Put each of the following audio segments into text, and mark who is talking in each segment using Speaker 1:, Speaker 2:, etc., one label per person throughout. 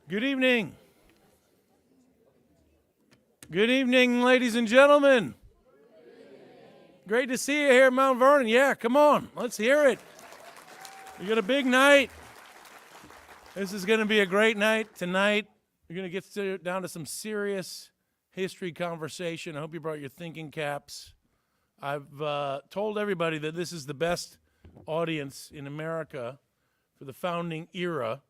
Speaker 1: Good evening. Good evening, ladies and gentlemen. Great to see you here at Mount Vernon. Yeah, come on, let's hear it. We got a big night. This is going to be a great night tonight. We're going to get down to some serious history conversation. I hope you brought your thinking caps. I've told everybody that this is the best audience in America for the founding era,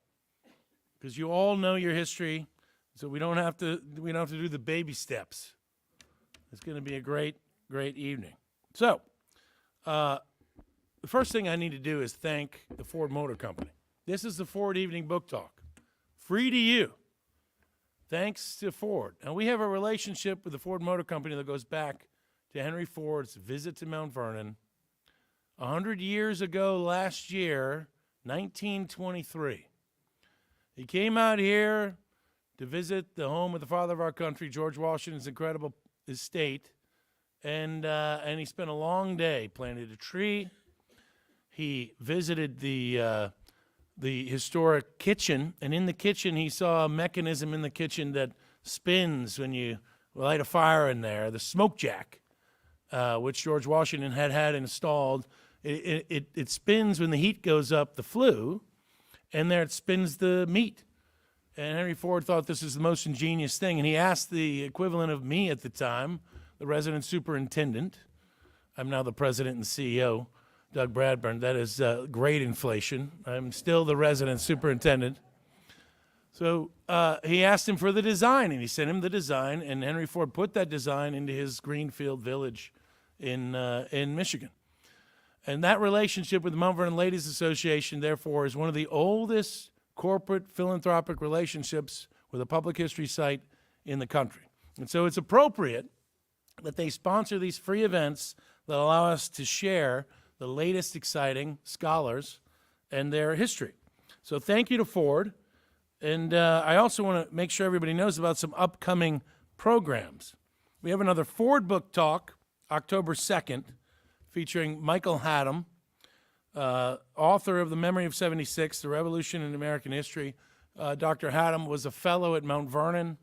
Speaker 1: because you all know your history, so we don't have to do the baby steps. It's going to be a great evening. So, the first thing I need to do is thank the Ford Motor Company. This is the Ford Evening Book Talk, free to you, thanks to Ford. And we have a relationship with the Ford Motor Company that goes back to Henry Ford's visit to Mount Vernon 100 years ago last year, 1923. He came out here to visit the home of the father of our country, George Washington's incredible estate, and he spent a long day, planted a tree. He visited the historic kitchen, and in the kitchen he saw a mechanism in the kitchen that spins when you light a fire in there, the smoke jack, which George Washington had installed. It spins when the heat goes up the flue, and there it spins the meat. And Henry Ford thought this was the most ingenious thing, and he asked the equivalent of me at the time, the resident superintendent. I'm now the president and CEO, Doug Bradburn. That is great inflation. I'm still the resident superintendent. So he asked him for the design, and he sent him the design, and Henry Ford put that design into his Greenfield Village in Michigan. And that relationship with the Mount Vernon Ladies Association, therefore, is one of the oldest corporate philanthropic relationships with a public history site in the country. And so it's appropriate that they sponsor these free events that allow us to share the latest exciting scholars and their history. So thank you to Ford. And I also want to make sure everybody knows about some upcoming programs. We have another Ford Book Talk, October 2nd, featuring Michael Haddam, author of The Memory of 76, The Revolution in American History. Dr. Haddam was a fellow at Mount Vernon,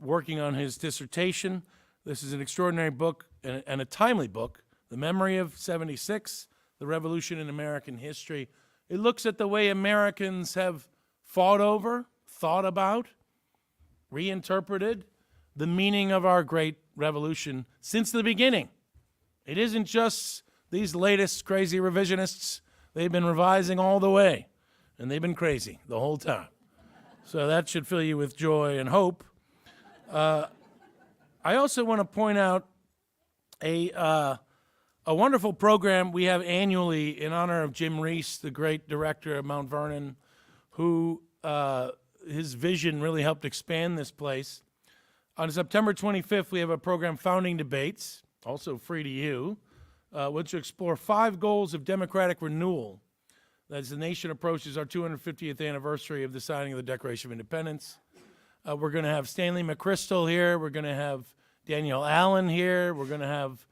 Speaker 1: working on his dissertation. This is an extraordinary book and a timely book, The Memory of 76, The Revolution in American History. It looks at the way Americans have fought over, thought about, reinterpreted the meaning of our great revolution since the beginning. It isn't just these latest crazy revisionists. They've been revising all the way, and they've been crazy the whole time. So that should fill you with joy and hope. I also want to point out a wonderful program we have annually in honor of Jim Reese, the great director of Mount Vernon, who his vision really helped expand this place. On September 25th, we have a program, Founding Debates, also free to you, which will explore 5 goals of democratic renewal as the nation approaches our 250th anniversary of the signing of the Declaration of Independence. We're going to have Stanley McChrystal here. We're going to have Danielle Allen here. We're going to have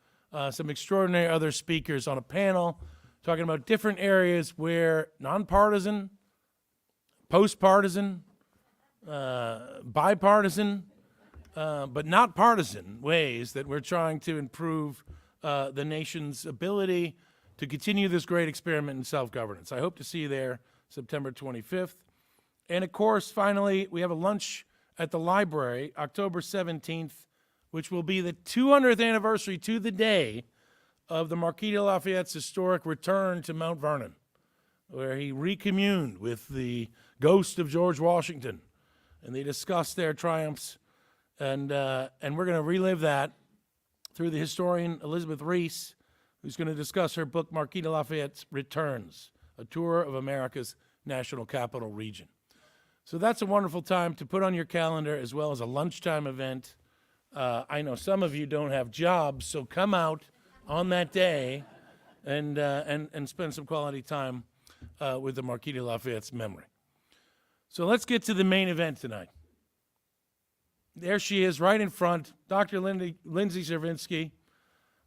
Speaker 1: some extraordinary other speakers on a panel talking about different areas where nonpartisan, post-partisan, bipartisan, but not partisan ways that we're trying to improve the nation's ability to continue this great experiment in self-governance. I hope to see you there September 25th. And of course, finally, we have a lunch at the library, October 17th, which will be the 200th anniversary to the day of the Marquis de Lafayette's historic return to Mount Vernon, where he recommuned with the ghost of George Washington, and they discussed their triumphs. And we're going to relive that through the historian Elizabeth Reese, who's going to discuss her book, Marquis de Lafayette's Returns, a tour of America's National Capital Region. So that's a wonderful time to put on your calendar, as well as a lunchtime event. I know some of you don't have jobs, so come out on that day and spend some quality time with the Marquis de Lafayette's memory. So let's get to the main event tonight. There she is, right in front, Dr. Lindsay Chervinsky,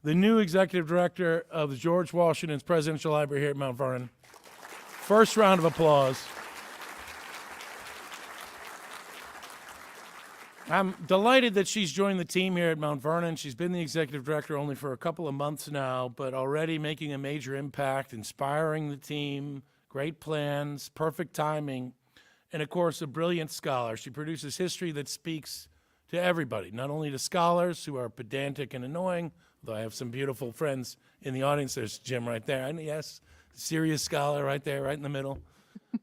Speaker 1: the new executive director of the George Washington's Presidential Library here at Mount Vernon. First round of applause. I'm delighted that she's joined the team here at Mount Vernon. She's been the executive director only for a couple of months now, but already making a major impact, inspiring the team, great plans, perfect timing, and of course, a brilliant scholar. She produces history that speaks to everybody, not only to scholars who are pedantic and annoying, though I have some beautiful friends in the audience. There's Jim right there, and yes, serious scholar right there, right in the middle.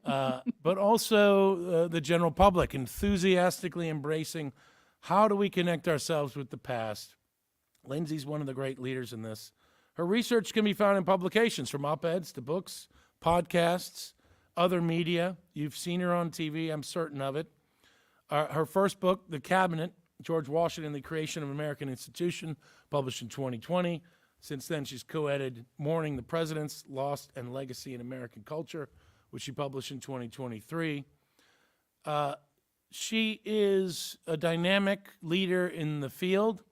Speaker 1: But also the general public, enthusiastically embracing how do we connect ourselves with the past. Lindsay's one of the great leaders in this. Her research can be found in publications, from op-eds to books, podcasts, other media. You've seen her on TV, I'm certain of it. Her first book, The Cabinet, George Washington, the Creation of American Institution, published in 2020. Since then, she's co-edited Mourning the Presidents, Lost and Legacy in American Culture, which she published in 2023. She is a dynamic leader in the field,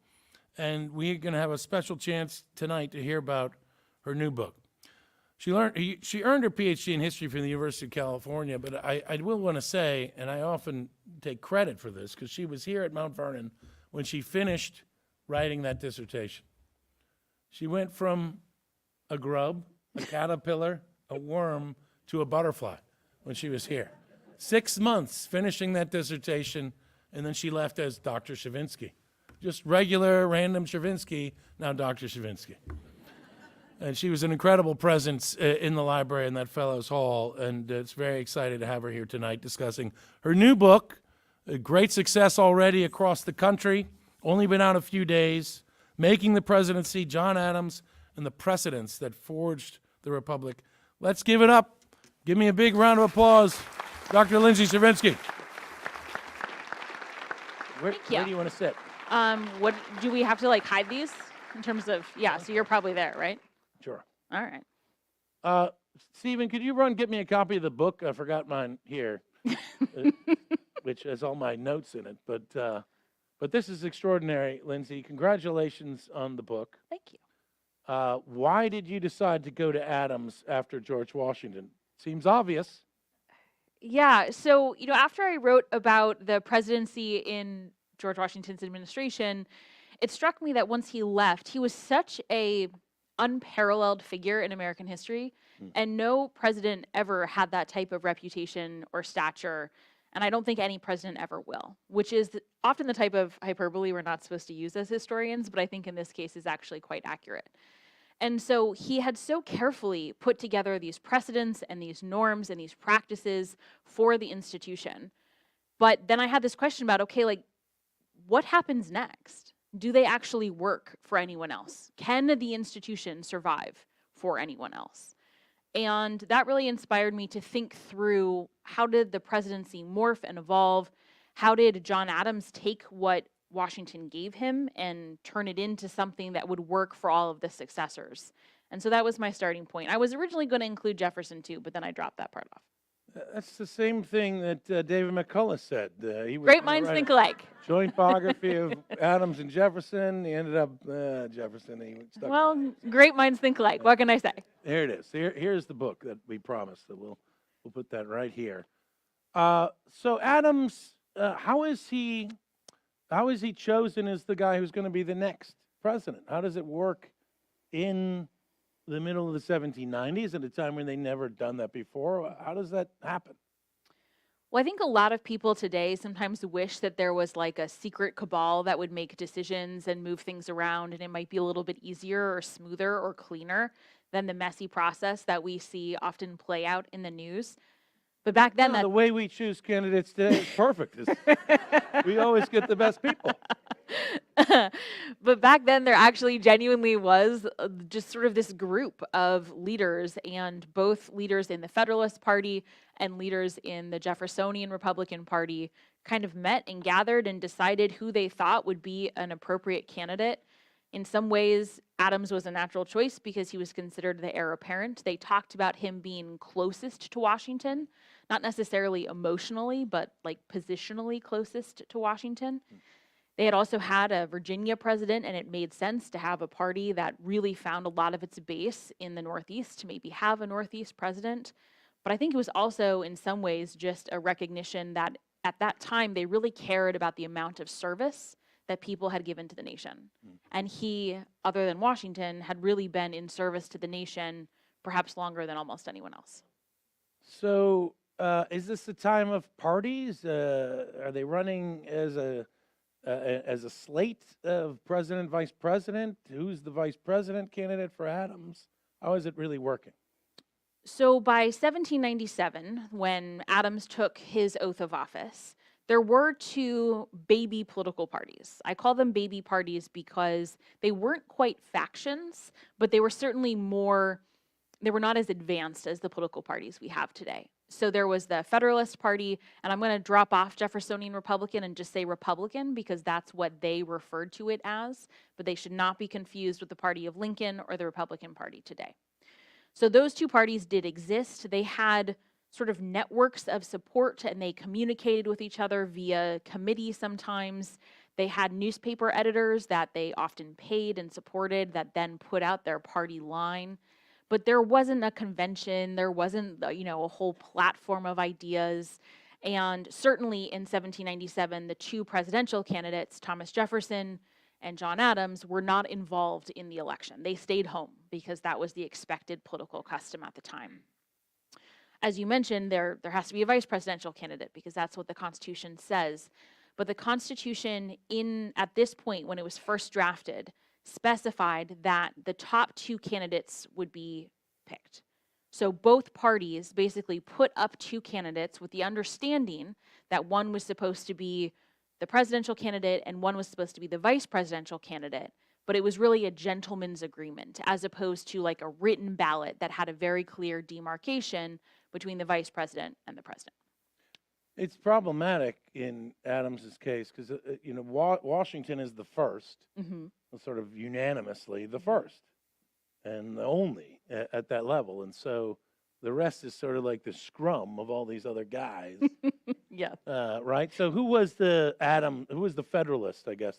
Speaker 1: and we're going to have a special chance tonight to hear about her new book. She earned her PhD in history from the University of California, but I will want to say, and I often take credit for this, because she was here at Mount Vernon when she finished writing that dissertation. She went from a grub, a caterpillar, a worm, to a butterfly when she was here. 6 months finishing that dissertation, and then she left as Dr. Chervinsky. Just regular, random Chervinsky, now Dr. Chervinsky. And she was an incredible presence in the library in that Fellows Hall, and it's very excited to have her here tonight discussing her new book, a great success already across the country, only been out a few days, Making the Presidency, John Adams, and the Precedents that Forged the Republic. Let's give it up. Give me a big round of applause, Dr. Lindsay Chervinsky. Where do you want to sit?
Speaker 2: What do we have to hide these in terms of? Yeah, so you're probably there, right?
Speaker 1: Sure.
Speaker 2: All right.
Speaker 1: Stephen, could you get me a copy of the book? I forgot mine here, which has all my notes in it. But this is extraordinary, Lindsay. Congratulations on the book.
Speaker 2: Thank you.
Speaker 1: Why did you decide to go to Adams after George Washington? Seems obvious.
Speaker 2: Yeah, so, after I wrote about the presidency in George Washington's administration, it struck me that once he left, he was such a unparalleled figure in American history, and no president ever had that type of reputation or stature, and I don't think any president ever will, which is often the type of hyperbole we're not supposed to use as historians, but I think in this case is actually quite accurate. And so he had so carefully put together these precedents and these norms and these practices for the institution. But then I had this question about, okay, what happens next? Do they actually work for anyone else? Can the institution survive for anyone else? And that really inspired me to think through, how did the presidency morph and evolve? How did John Adams take what Washington gave him and turn it into something that would work for all of the successors? And so that was my starting point. I was originally going to include Jefferson too, but then I dropped that part off.
Speaker 1: That's the same thing that David McCullough said. He was
Speaker 2: Great minds think alike.
Speaker 1: Joint biography of Adams and Jefferson. He ended up Jefferson.
Speaker 2: Great minds think alike. What can I say?
Speaker 1: There it is. Here's the book that we promised. That we'll put that right here. So Adams, how is he chosen as the guy who's going to be the next president? How does it work in the middle of the 1790s, at a time when they never done that before? How does that happen?
Speaker 2: Well, I think a lot of people today sometimes wish that there was a secret cabal that would make decisions and move things around, and it might be a little bit easier or smoother or cleaner than the messy process that we see often play out in the news. But back then,
Speaker 1: the way we choose candidates today is perfect. We always get the best people.
Speaker 2: But back then, there actually genuinely was just sort of this group of leaders, and both leaders in the Federalist Party and leaders in the Jeffersonian Republican Party kind of met and gathered and decided who they thought would be an appropriate candidate. In some ways, Adams was a natural choice because he was considered the heir apparent. They talked about him being closest to Washington, not necessarily emotionally, but positionally closest to Washington. They had also had a Virginia president, and it made sense to have a party that really found a lot of its base in the Northeast to maybe have a Northeast president. But I think it was also, in some ways, just a recognition that at that time, they really cared about the amount of service that people had given to the nation. And he, other than Washington, had really been in service to the nation perhaps longer than almost anyone else.
Speaker 1: So, is this the time of parties? Are they running as a slate of president, vice president? Who's the vice president candidate for Adams? How is it really working?
Speaker 2: So by 1797, when Adams took his oath of office, there were two baby political parties. I call them baby parties because they weren't quite factions, but they were certainly they were not as advanced as the political parties we have today. So there was the Federalist Party, and I'm going to drop off Jeffersonian Republican and just say Republican because that's what they referred to it as, but they should not be confused with the party of Lincoln or the Republican Party today. So those two parties did exist. They had sort of networks of support, and they communicated with each other via committee sometimes. They had newspaper editors that they often paid and supported that then put out their party line. But there wasn't a convention. There wasn't, a whole platform of ideas. And certainly in 1797, the two presidential candidates, Thomas Jefferson and John Adams, were not involved in the election. They stayed home because that was the expected political custom at the time. As you mentioned, there has to be a vice presidential candidate because that's what the Constitution says. But the Constitution, at this point when it was first drafted, specified that the top two candidates would be picked. So both parties basically put up two candidates with the understanding that one was supposed to be the presidential candidate and one was supposed to be the vice presidential candidate, but it was really a gentleman's agreement as opposed to like a written ballot that had a very clear demarcation between the vice president and the president.
Speaker 1: It's problematic in Adams's case because Washington is the first, sort of unanimously the first and the only at that level, and so the rest is sort of like the scrum of all these other guys.
Speaker 2: Yeah.
Speaker 1: Right. So who was the Federalist? I guess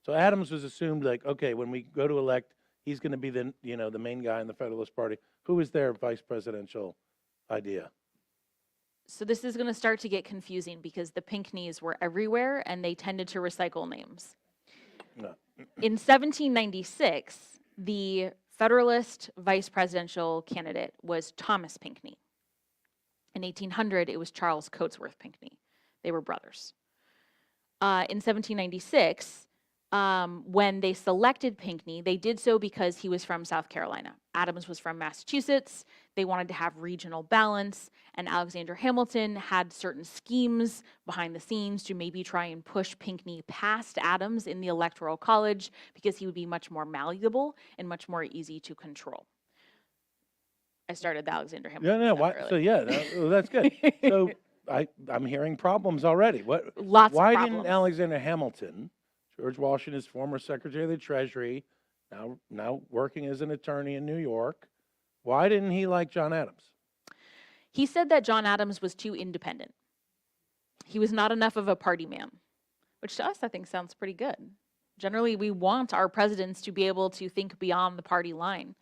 Speaker 1: so Adams was assumed like, okay, when we go to elect, he's going to be the main guy in the Federalist Party. Who was their vice presidential idea?
Speaker 2: So this is going to start to get confusing because the Pinckneys were everywhere and they tended to recycle names.
Speaker 1: No.
Speaker 2: In 1796, the Federalist vice presidential candidate was Thomas Pinckney. In 1800, it was Charles Cotesworth Pinckney. They were brothers. In 1796, when they selected Pinckney, they did so because he was from South Carolina. Adams was from Massachusetts. They wanted to have regional balance, and Alexander Hamilton had certain schemes behind the scenes to maybe try and push Pinckney past Adams in the Electoral College because he would be much more malleable and much more easy to control. I started the Alexander Hamilton.
Speaker 1: That's good. So I'm hearing problems already. Why
Speaker 2: problems.
Speaker 1: Didn't Alexander Hamilton, George Washington's former Secretary of the Treasury, now working as an attorney in New York, why didn't he like John Adams?
Speaker 2: He said that John Adams was too independent. He was not enough of a party man, which to us I think sounds pretty good. Generally, we want our presidents to be able to think beyond the party line.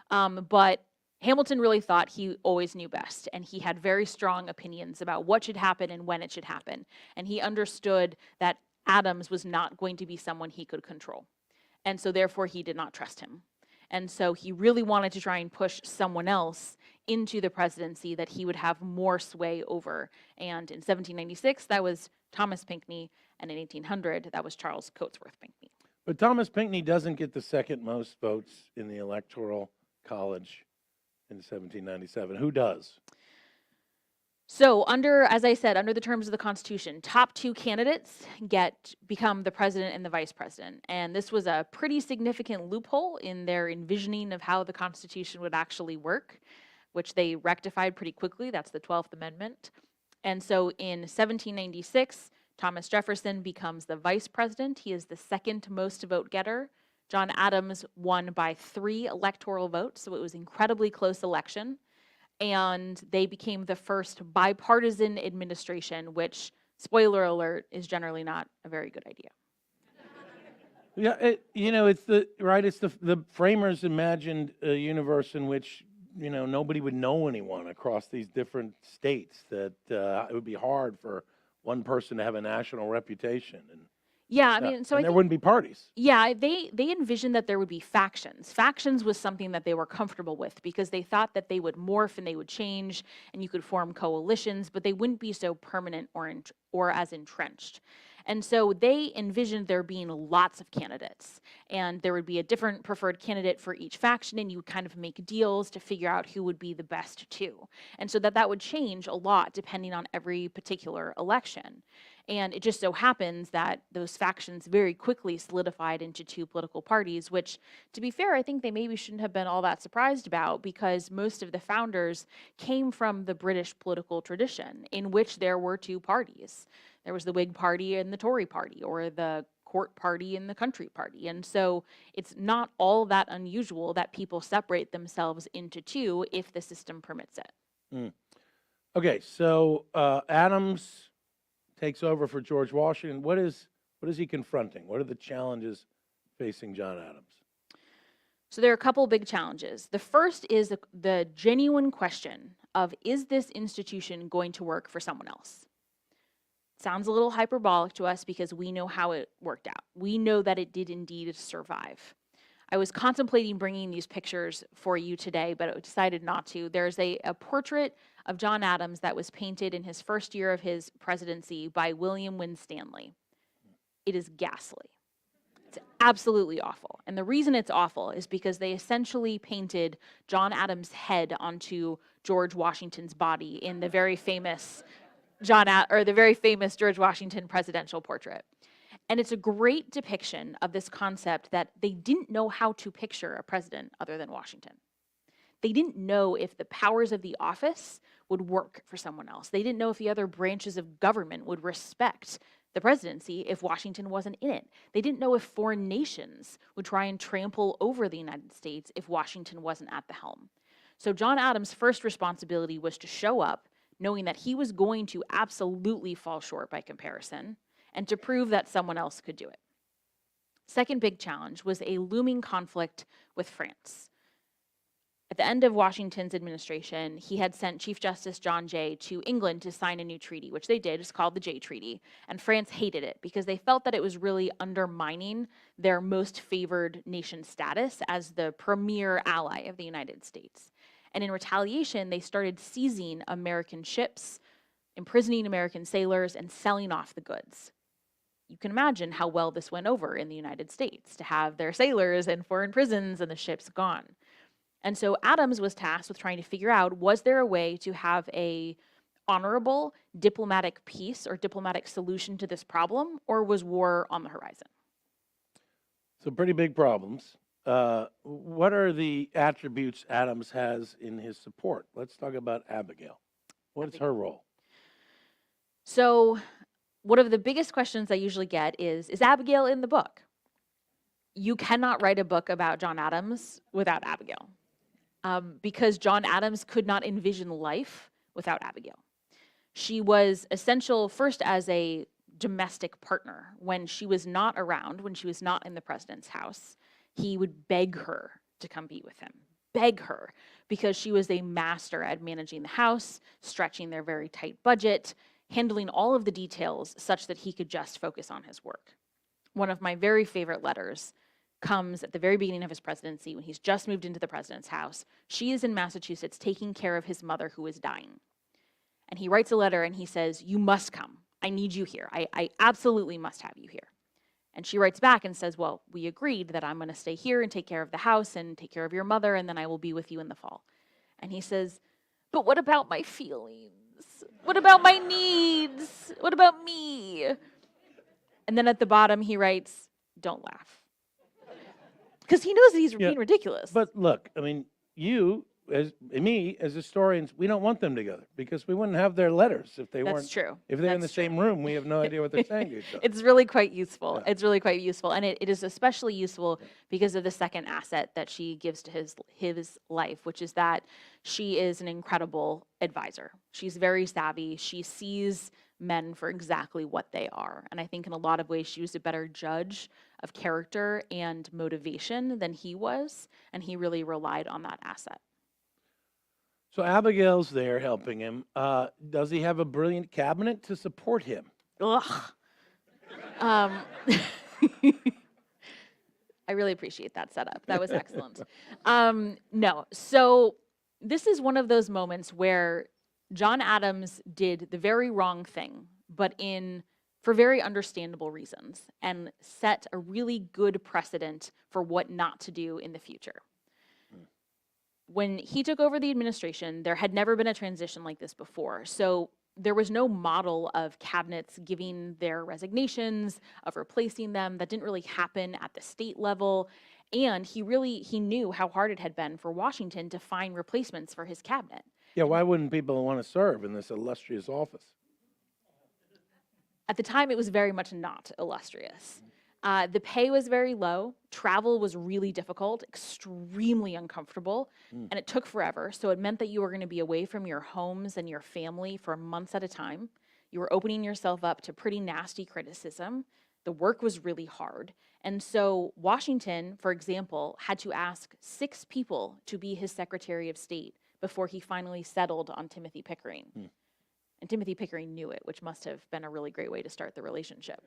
Speaker 2: But Hamilton really thought he always knew best, and he had very strong opinions about what should happen and when it should happen. And he understood that Adams was not going to be someone he could control. And so therefore he did not trust him. And so he really wanted to try and push someone else into the presidency that he would have more sway over. And in 1796, that was Thomas Pinckney, and in 1800, that was Charles Cotesworth Pinckney.
Speaker 1: But Thomas Pinckney doesn't get the second most votes in the Electoral College in 1797. Who does?
Speaker 2: So as I said, under the terms of the Constitution, top two candidates become the president and the vice president. And this was a pretty significant loophole in their envisioning of how the Constitution would actually work, which they rectified pretty quickly. That's the 12th Amendment. And so in 1796, Thomas Jefferson becomes the vice president. He is the second most vote getter. John Adams won by 3 electoral votes, so it was an incredibly close election. And they became the first bipartisan administration, which, spoiler alert, is generally not a very good idea.
Speaker 1: Yeah, it's the framers imagined a universe in which nobody would know anyone across these different states. That it would be hard for one person to have a national reputation, and
Speaker 2: Yeah, I mean, so
Speaker 1: and
Speaker 2: I
Speaker 1: there
Speaker 2: think,
Speaker 1: wouldn't be parties.
Speaker 2: yeah, they envisioned that there would be factions. Factions was something that they were comfortable with because they thought that they would morph and they would change, and you could form coalitions, but they wouldn't be so permanent or as entrenched. And so they envisioned there being lots of candidates, and there would be a different preferred candidate for each faction, and you would kind of make deals to figure out who would be the best two. And so that would change a lot depending on every particular election. And it just so happens that those factions very quickly solidified into two political parties, which, to be fair, I think they maybe shouldn't have been all that surprised about because most of the founders came from the British political tradition in which there were two parties. There was the Whig Party and the Tory Party, or the Court Party and the Country Party. And so it's not all that unusual that people separate themselves into two if the system permits it.
Speaker 1: Mm. Okay, so Adams takes over for George Washington. What is he confronting? What are the challenges facing John Adams?
Speaker 2: So there are a couple big challenges. The first is the genuine question of, is this institution going to work for someone else? Sounds a little hyperbolic to us because we know how it worked out. We know that it did indeed survive. I was contemplating bringing these pictures for you today, but I decided not to. There's a portrait of John Adams that was painted in his first year of his presidency by William Winstanley. It is ghastly. It's absolutely awful. And the reason it's awful is because they essentially painted John Adams' head onto George Washington's body in the very famous George Washington presidential portrait. And it's a great depiction of this concept that they didn't know how to picture a president other than Washington. They didn't know if the powers of the office would work for someone else. They didn't know if the other branches of government would respect the presidency if Washington wasn't in it. They didn't know if foreign nations would try and trample over the United States if Washington wasn't at the helm. So John Adams' first responsibility was to show up, knowing that he was going to absolutely fall short by comparison, and to prove that someone else could do it. Second big challenge was a looming conflict with France. At the end of Washington's administration, he had sent Chief Justice John Jay to England to sign a new treaty, which they did. It's called the Jay Treaty. And France hated it because they felt that it was really undermining their most favored nation status as the premier ally of the United States. And in retaliation, they started seizing American ships, imprisoning American sailors, and selling off the goods. You can imagine how well this went over in the United States to have their sailors in foreign prisons and the ships gone. And so Adams was tasked with trying to figure out, was there a way to have a honorable diplomatic peace or diplomatic solution to this problem, or was war on the horizon?
Speaker 1: So pretty big problems. What are the attributes Adams has in his support? Let's talk about Abigail. What is her role?
Speaker 2: So one of the biggest questions I usually get is Abigail in the book? You cannot write a book about John Adams without Abigail, because John Adams could not envision life without Abigail. She was essential first as a domestic partner. When she was not around, when she was not in the president's house, he would beg her to come be with him, beg her, because she was a master at managing the house, stretching their very tight budget, handling all of the details such that he could just focus on his work. One of my very favorite letters comes at the very beginning of his presidency when he's just moved into the president's house. She is in Massachusetts taking care of his mother who is dying. And he writes a letter and he says, "You must come. I need you here. I absolutely must have you here." And she writes back and says, "Well, we agreed that I'm going to stay here and take care of the house and take care of your mother, and then I will be with you in the fall." And he says, "But what about my feelings? What about my needs? What about me?" And then at the bottom he writes, "Don't laugh." Because he knows that he's being ridiculous.
Speaker 1: But look, I mean, you, as me, as historians, we don't want them together because we wouldn't have their letters if they weren't.
Speaker 2: That's true.
Speaker 1: If they're in the same room, we have no idea what they're saying to each other.
Speaker 2: It's really quite useful.
Speaker 1: Yeah.
Speaker 2: It's really quite useful. And it is especially useful because of the second asset that she gives to his life, which is that she is an incredible advisor. She's very savvy. She sees men for exactly what they are. And I think in a lot of ways she was a better judge of character and motivation than he was. And he really relied on that asset.
Speaker 1: So Abigail's there helping him. Does he have a brilliant cabinet to support him?
Speaker 2: Ugh. I really appreciate that setup. That was excellent. No, so this is one of those moments where John Adams did the very wrong thing, but for very understandable reasons, and set a really good precedent for what not to do in the future. When he took over the administration, there had never been a transition like this before. So there was no model of cabinets giving their resignations, of replacing them. That didn't really happen at the state level. And he knew how hard it had been for Washington to find replacements for his cabinet.
Speaker 1: Yeah, why wouldn't people want to serve in this illustrious office?
Speaker 2: At the time, it was very much not illustrious. The pay was very low. Travel was really difficult, extremely uncomfortable, and it took forever. So it meant that you were going to be away from your homes and your family for months at a time. You were opening yourself up to pretty nasty criticism. The work was really hard. And so Washington, for example, had to ask 6 people to be his Secretary of State before he finally settled on Timothy Pickering. And Timothy Pickering knew it, which must have been a really great way to start the relationship.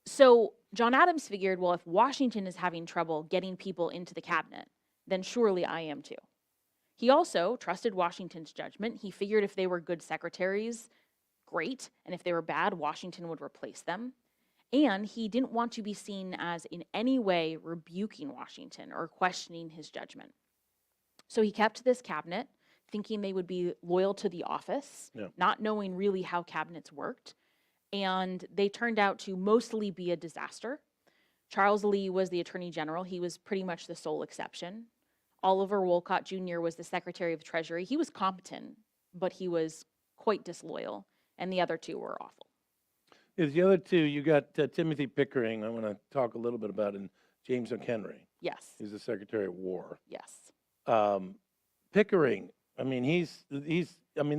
Speaker 2: So John Adams figured, well, if Washington is having trouble getting people into the cabinet, then surely I am too. He also trusted Washington's judgment. He figured if they were good secretaries, great, and if they were bad, Washington would replace them. And he didn't want to be seen as in any way rebuking Washington or questioning his judgment. So he kept this cabinet, thinking they would be loyal to the office, not knowing really how cabinets worked. And they turned out to mostly be a disaster. Charles Lee was the Attorney General. He was pretty much the sole exception. Oliver Wolcott Jr. was the Secretary of the Treasury. He was competent, but he was quite disloyal. And the other 2 were awful.
Speaker 1: Is the other 2, you got Timothy Pickering, I want to talk a little bit about, and James McHenry.
Speaker 2: Yes.
Speaker 1: He's the Secretary of War.
Speaker 2: Yes.
Speaker 1: Pickering, I mean,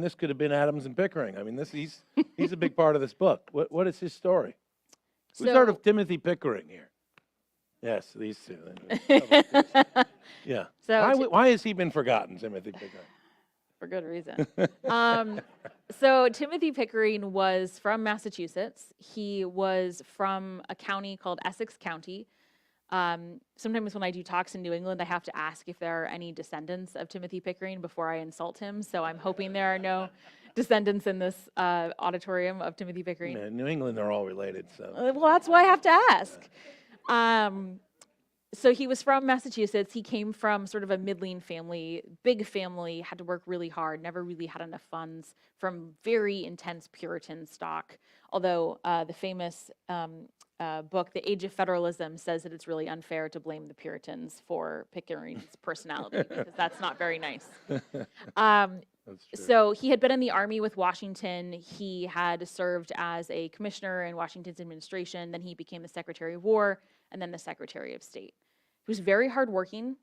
Speaker 1: this could have been Adams and Pickering. I mean, he's a big part of this book. What is his story? Who's heard of Timothy Pickering here? Yes, these 2. Yeah. So why has he been forgotten, Timothy Pickering?
Speaker 2: For good reason. So Timothy Pickering was from Massachusetts. He was from a county called Essex County. Sometimes when I do talks in New England, I have to ask if there are any descendants of Timothy Pickering before I insult him. So I'm hoping there are no descendants in this auditorium of Timothy Pickering.
Speaker 1: Yeah, in New England, they're all related. So
Speaker 2: well, that's why I have to ask. So he was from Massachusetts. He came from sort of a middling family, big family, had to work really hard, never really had enough funds, from very intense Puritan stock. Although the famous book, The Age of Federalism, says that it's really unfair to blame the Puritans for Pickering's personality, because that's not very nice. So he had been in the Army with Washington. He had served as a commissioner in Washington's administration. Then he became the Secretary of War and then the Secretary of State. He was very hardworking.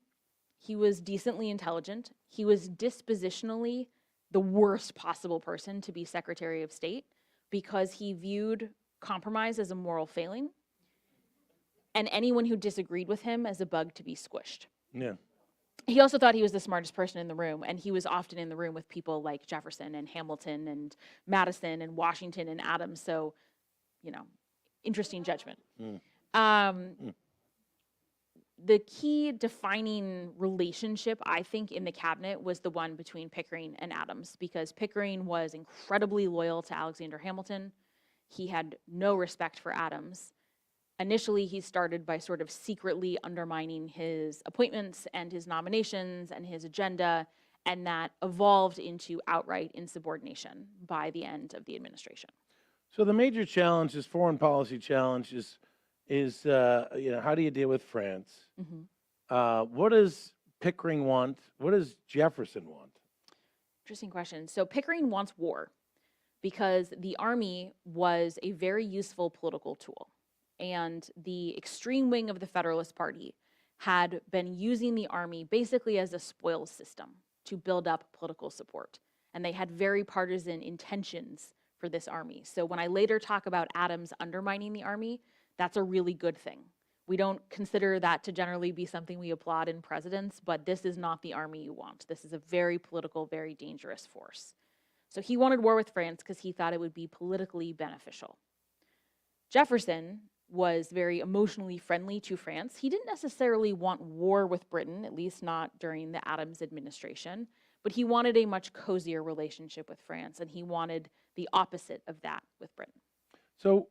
Speaker 2: He was decently intelligent. He was dispositionally the worst possible person to be Secretary of State because he viewed compromise as a moral failing and anyone who disagreed with him as a bug to be squished.
Speaker 1: Yeah.
Speaker 2: He also thought he was the smartest person in the room, and he was often in the room with people like Jefferson and Hamilton and Madison and Washington and Adams. So, interesting judgment. The key defining relationship, I think, in the cabinet was the one between Pickering and Adams, because Pickering was incredibly loyal to Alexander Hamilton. He had no respect for Adams. Initially, he started by sort of secretly undermining his appointments and his nominations and his agenda, and that evolved into outright insubordination by the end of the administration.
Speaker 1: So the major challenge, this foreign policy challenge, is how do you deal with France? What does Pickering want? What does Jefferson want?
Speaker 2: Interesting question. So Pickering wants war because the army was a very useful political tool. And the extreme wing of the Federalist Party had been using the army basically as a spoils system to build up political support. And they had very partisan intentions for this army. So when I later talk about Adams undermining the army, that's a really good thing. We don't consider that to generally be something we applaud in presidents, but this is not the army you want. This is a very political, very dangerous force. So he wanted war with France because he thought it would be politically beneficial. Jefferson was very emotionally friendly to France. He didn't necessarily want war with Britain, at least not during the Adams administration, but he wanted a much cozier relationship with France, and he wanted the opposite of that with Britain.
Speaker 1: So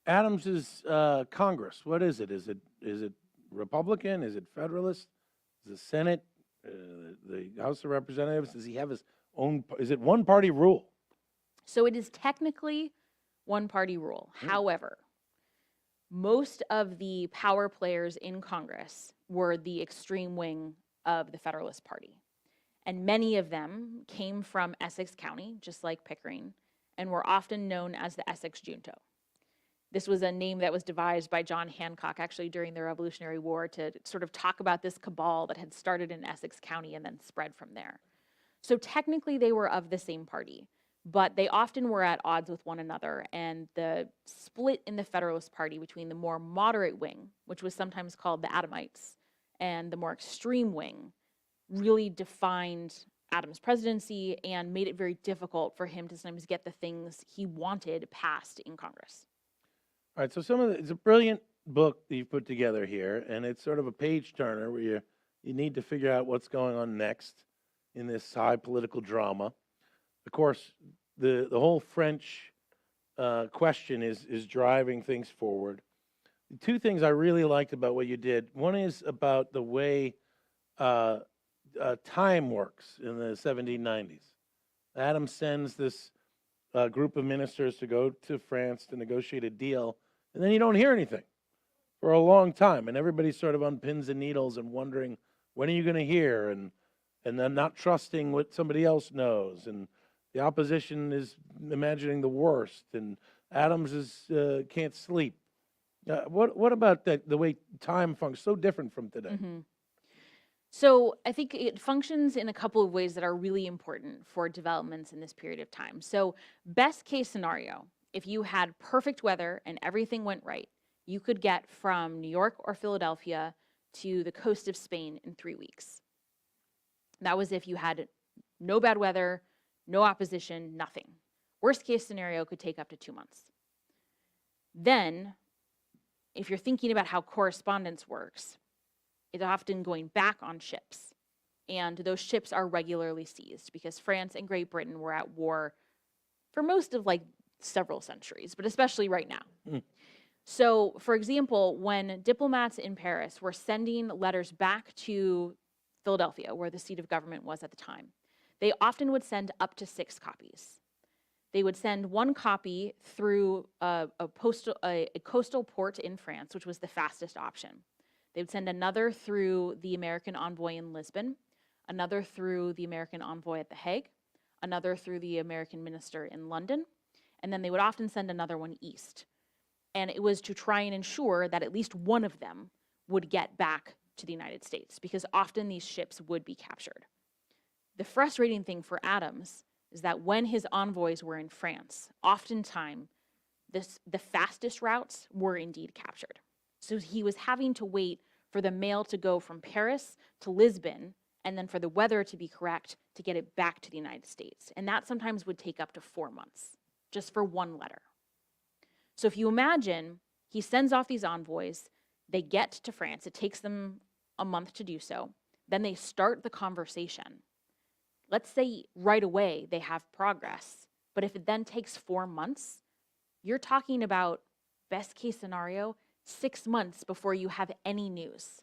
Speaker 1: Adams's Congress, what is it? Is it Republican? Is it Federalist? Is it Senate? The House of Representatives? Does he have his own? Is it one party rule?
Speaker 2: So it is technically one party rule. However, most of the power players in Congress were the extreme wing of the Federalist Party. And many of them came from Essex County, just like Pickering, and were often known as the Essex Junto. This was a name that was devised by John Hancock actually during the Revolutionary War to sort of talk about this cabal that had started in Essex County and then spread from there. So technically they were of the same party, but they often were at odds with one another, and the split in the Federalist Party between the more moderate wing, which was sometimes called the Adamites, and the more extreme wing really defined Adams' presidency and made it very difficult for him to sometimes get the things he wanted passed in Congress.
Speaker 1: All right, so it's a brilliant book that you've put together here, and it's sort of a page turner where you need to figure out what's going on next in this high political drama. Of course, the whole French question is driving things forward. Two things I really liked about what you did. One is about the way time works in the 1790s. Adams sends this group of ministers to go to France to negotiate a deal, and then you don't hear anything for a long time, and everybody's sort of on pins and needles and wondering, when are you going to hear? And then not trusting what somebody else knows, and the opposition is imagining the worst, and Adams can't sleep. What about that? The way time functions, so different from today.
Speaker 2: Mm-hmm. So I think it functions in a couple of ways that are really important for developments in this period of time. So best case scenario, if you had perfect weather and everything went right, you could get from New York or Philadelphia to the coast of Spain in 3 weeks. That was if you had no bad weather, no opposition, nothing. Worst case scenario could take up to 2 months. Then, if you're thinking about how correspondence works, it's often going back on ships. And those ships are regularly seized because France and Great Britain were at war for most of several centuries, but especially right now. So, for example, when diplomats in Paris were sending letters back to Philadelphia, where the seat of government was at the time, they often would send up to 6 copies. They would send one copy through a coastal port in France, which was the fastest option. They would send another through the American envoy in Lisbon, another through the American envoy at The Hague, another through the American minister in London, and then they would often send another one east. And it was to try and ensure that at least one of them would get back to the United States, because often these ships would be captured. The frustrating thing for Adams is that when his envoys were in France, oftentimes the fastest routes were indeed captured. So he was having to wait for the mail to go from Paris to Lisbon, and then for the weather to be correct to get it back to the United States. And that sometimes would take up to 4 months, just for one letter. So if you imagine, he sends off these envoys, they get to France, it takes them a month to do so, then they start the conversation. Let's say right away they have progress, but if it then takes 4 months, you're talking about, best case scenario, 6 months before you have any news.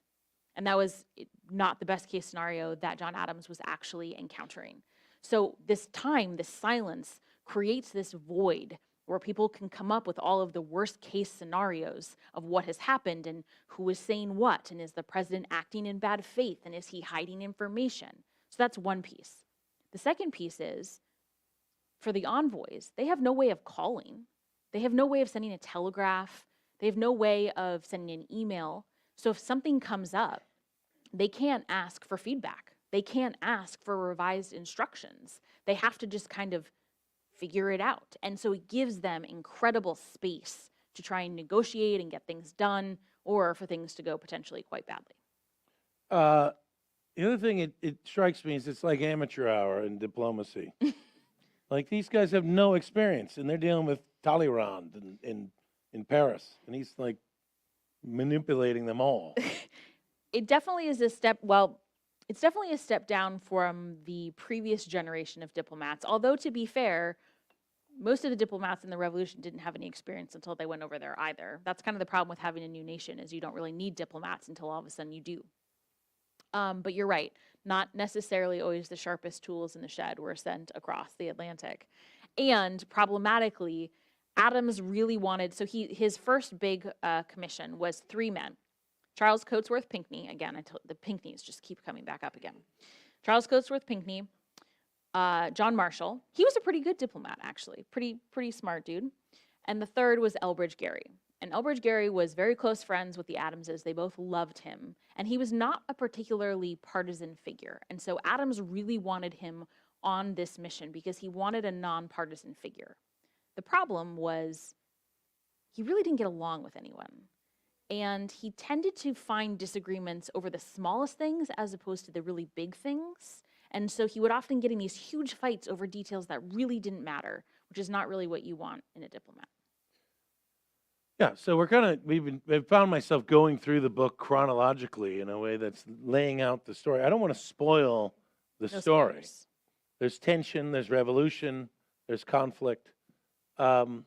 Speaker 2: And that was not the best case scenario that John Adams was actually encountering. So this time, this silence, creates this void where people can come up with all of the worst case scenarios of what has happened and who is saying what, and is the president acting in bad faith, and is he hiding information? So that's one piece. The second piece is, for the envoys, they have no way of calling. They have no way of sending a telegraph. They have no way of sending an email. So if something comes up, they can't ask for feedback. They can't ask for revised instructions. They have to just kind of figure it out. And so it gives them incredible space to try and negotiate and get things done, or for things to go potentially quite badly.
Speaker 1: The other thing it strikes me is it's like amateur hour in diplomacy. Like these guys have no experience, and they're dealing with Talleyrand in Paris, and he's like manipulating them all.
Speaker 2: It definitely is a step, well, it's definitely a step down from the previous generation of diplomats. Although, to be fair, most of the diplomats in the revolution didn't have any experience until they went over there either. That's kind of the problem with having a new nation, is you don't really need diplomats until all of a sudden you do. But you're right, not necessarily always the sharpest tools in the shed were sent across the Atlantic. And problematically, Adams really wanted, so his first big commission was 3 men. Charles Cotesworth Pinckney, again, the Pinckneys just keep coming back up again. Charles Cotesworth Pinckney, John Marshall. He was a pretty good diplomat, actually, pretty smart dude. And the third was Elbridge Gerry. And Elbridge Gerry was very close friends with the Adamses. They both loved him. And he was not a particularly partisan figure. And so Adams really wanted him on this mission because he wanted a nonpartisan figure. The problem was he really didn't get along with anyone. And he tended to find disagreements over the smallest things as opposed to the really big things. And so he would often get in these huge fights over details that really didn't matter, which is not really what you want in a diplomat.
Speaker 1: Yeah, so I've found myself going through the book chronologically in a way that's laying out the story. I don't want to spoil the
Speaker 2: No
Speaker 1: story.
Speaker 2: spoilers.
Speaker 1: There's tension, there's revolution, there's conflict. One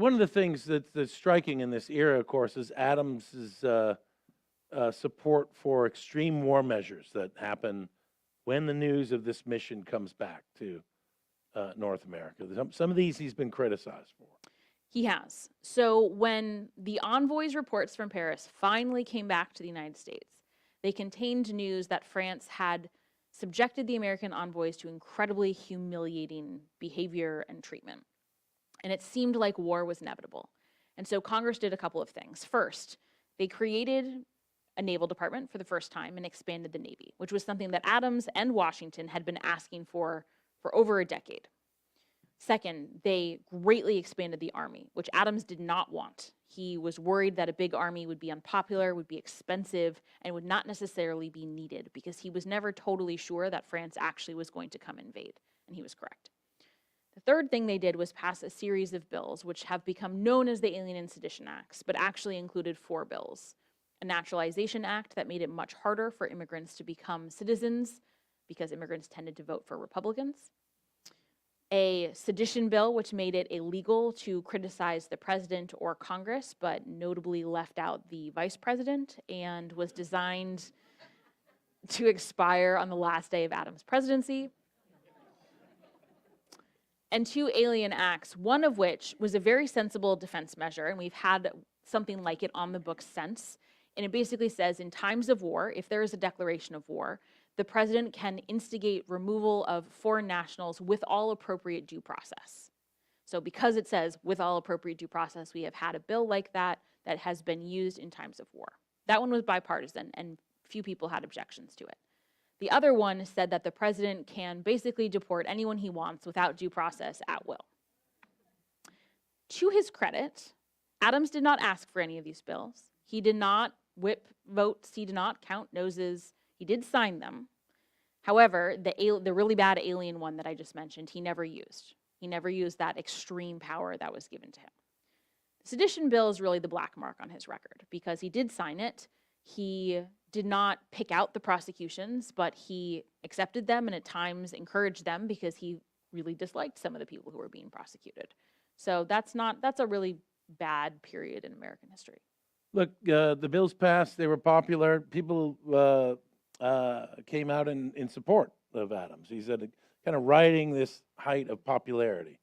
Speaker 1: of the things that's striking in this era, of course, is Adams's support for extreme war measures that happen when the news of this mission comes back to North America. Some of these he's been criticized for.
Speaker 2: He has. So when the envoys' reports from Paris finally came back to the United States, they contained news that France had subjected the American envoys to incredibly humiliating behavior and treatment. And it seemed like war was inevitable. And so Congress did a couple of things. First, they created a naval department for the first time and expanded the Navy, which was something that Adams and Washington had been asking for over a decade. Second, they greatly expanded the army, which Adams did not want. He was worried that a big army would be unpopular, would be expensive, and would not necessarily be needed because he was never totally sure that France actually was going to come invade, and he was correct. The third thing they did was pass a series of bills, which have become known as the Alien and Sedition Acts, but actually included 4 bills. A Naturalization Act that made it much harder for immigrants to become citizens because immigrants tended to vote for Republicans. A sedition bill, which made it illegal to criticize the president or Congress, but notably left out the vice president, and was designed to expire on the last day of Adams' presidency. And 2 alien acts, one of which was a very sensible defense measure, and we've had something like it on the books since. And it basically says, in times of war, if there is a declaration of war, the president can instigate removal of foreign nationals with all appropriate due process. So because it says with all appropriate due process, we have had a bill like that that has been used in times of war. That one was bipartisan, and few people had objections to it. The other one said that the president can basically deport anyone he wants without due process at will. To his credit, Adams did not ask for any of these bills. He did not whip votes. He did not count noses. He did sign them. However, the really bad alien one that I just mentioned, he never used. He never used that extreme power that was given to him. The sedition bill is really the black mark on his record because he did sign it. He did not pick out the prosecutions, but he accepted them and at times encouraged them because he really disliked some of the people who were being prosecuted. So that's a really bad period in American history.
Speaker 1: Look, the bills passed. They were popular. People came out in support of Adams. He's at kind of riding this height of popularity.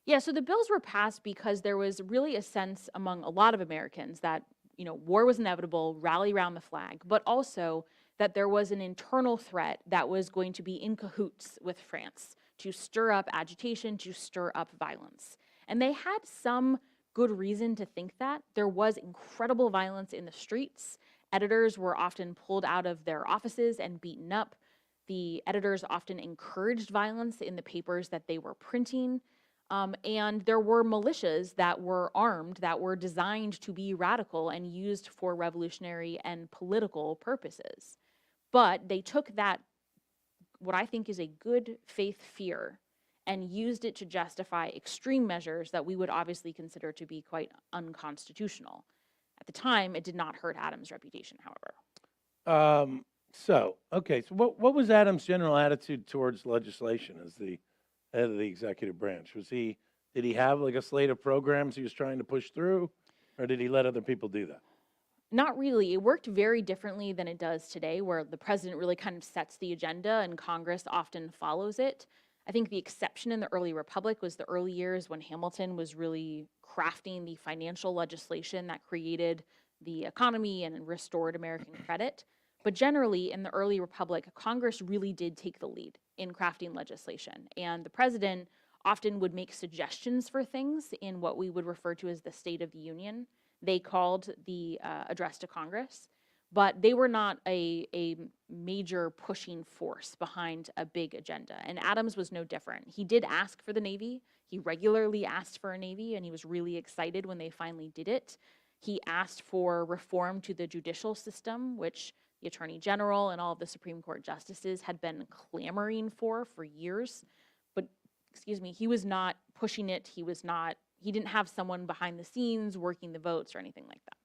Speaker 2: Yeah, so the bills were passed because there was really a sense among a lot of Americans that, war was inevitable, rally around the flag, but also that there was an internal threat that was going to be in cahoots with France to stir up agitation, to stir up violence. And they had some good reason to think that. There was incredible violence in the streets. Editors were often pulled out of their offices and beaten up. The editors often encouraged violence in the papers that they were printing. And there were militias that were armed, that were designed to be radical and used for revolutionary and political purposes. But they took that, what I think is a good faith fear, and used it to justify extreme measures that we would obviously consider to be quite unconstitutional. At the time, it did not hurt Adams' reputation, however.
Speaker 1: Okay, so what was Adams' general attitude towards legislation as the head of the executive branch? Did he have like a slate of programs he was trying to push through, or did he let other people do that?
Speaker 2: Not really. It worked very differently than it does today, where the president really kind of sets the agenda and Congress often follows it. I think the exception in the early republic was the early years when Hamilton was really crafting the financial legislation that created the economy and restored American credit. But generally, in the early republic, Congress really did take the lead in crafting legislation. And the president often would make suggestions for things in what we would refer to as the State of the Union. They called the address to Congress, but they were not a major pushing force behind a big agenda. And Adams was no different. He did ask for the Navy. He regularly asked for a Navy, and he was really excited when they finally did it. He asked for reform to the judicial system, which the Attorney General and all of the Supreme Court justices had been clamoring for years. But, he was not pushing it. He didn't have someone behind the scenes working the votes or anything like that.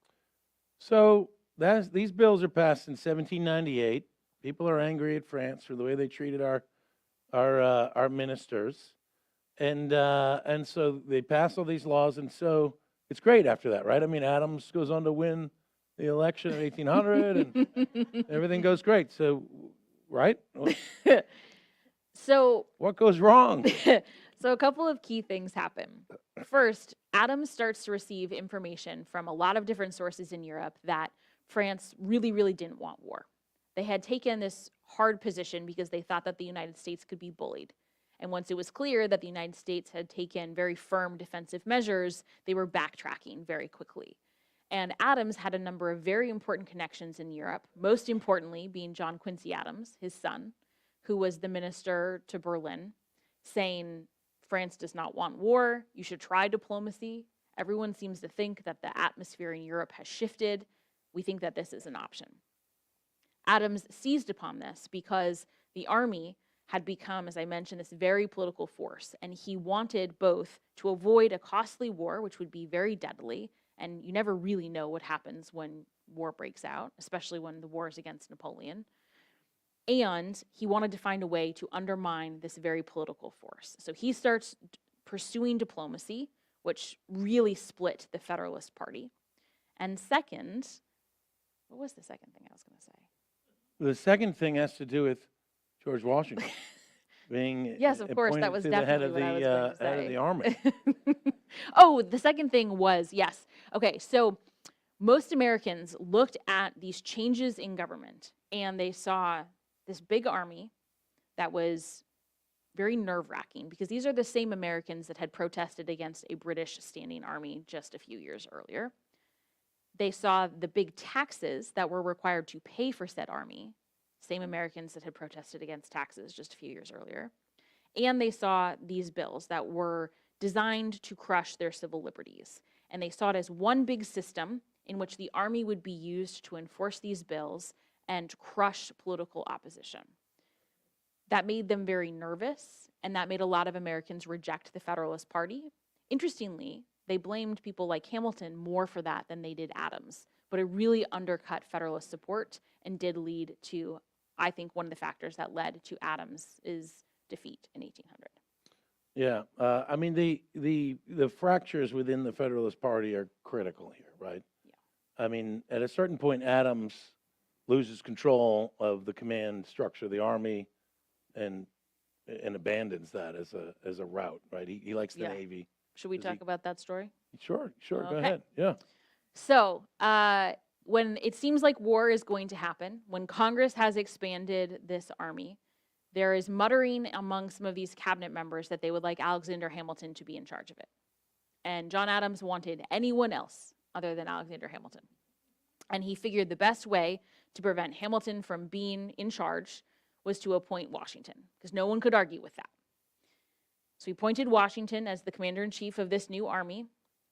Speaker 1: So these bills are passed in 1798. People are angry at France for the way they treated our ministers, and so they pass all these laws, and so it's great after that, right? I mean, Adams goes on to win the election in 1800, and everything goes great. So, right?
Speaker 2: So
Speaker 1: what goes wrong?
Speaker 2: So a couple of key things happen. First, Adams starts to receive information from a lot of different sources in Europe that France really, really didn't want war. They had taken this hard position because they thought that the United States could be bullied. And once it was clear that the United States had taken very firm defensive measures, they were backtracking very quickly. And Adams had a number of very important connections in Europe, most importantly being John Quincy Adams, his son, who was the minister to Berlin, saying, France does not want war. You should try diplomacy. Everyone seems to think that the atmosphere in Europe has shifted. We think that this is an option. Adams seized upon this because the army had become, as I mentioned, this very political force, and he wanted both to avoid a costly war, which would be very deadly, and you never really know what happens when war breaks out, especially when the war is against Napoleon. And he wanted to find a way to undermine this very political force. So he starts pursuing diplomacy, which really split the Federalist Party. And second, what was the second thing I was going to say?
Speaker 1: The second thing has to do with George Washington being
Speaker 2: yes, of course, that was definitely what I was going to say.
Speaker 1: Head of the army.
Speaker 2: Oh, the second thing was, yes. Okay, so most Americans looked at these changes in government, and they saw this big army that was very nerve-wracking because these are the same Americans that had protested against a British standing army just a few years earlier. They saw the big taxes that were required to pay for said army, same Americans that had protested against taxes just a few years earlier. And they saw these bills that were designed to crush their civil liberties. And they saw it as one big system in which the army would be used to enforce these bills and crush political opposition. That made them very nervous, and that made a lot of Americans reject the Federalist Party. Interestingly, they blamed people like Hamilton more for that than they did Adams, but it really undercut Federalist support and did lead to, I think, one of the factors that led to Adams' defeat in 1800.
Speaker 1: Yeah, I mean the fractures within the Federalist Party are critical here, right? Yeah. I mean, at a certain point, Adams loses control of the command structure of the army, and abandons that as a route, right? He likes the Navy.
Speaker 2: Should we talk about that story?
Speaker 1: Sure.
Speaker 2: Okay.
Speaker 1: Go ahead. Yeah.
Speaker 2: So when it seems like war is going to happen, when Congress has expanded this army, there is muttering among some of these cabinet members that they would like Alexander Hamilton to be in charge of it. And John Adams wanted anyone else other than Alexander Hamilton. And he figured the best way to prevent Hamilton from being in charge was to appoint Washington, because no one could argue with that. So he appointed Washington as the commander-in-chief of this new army.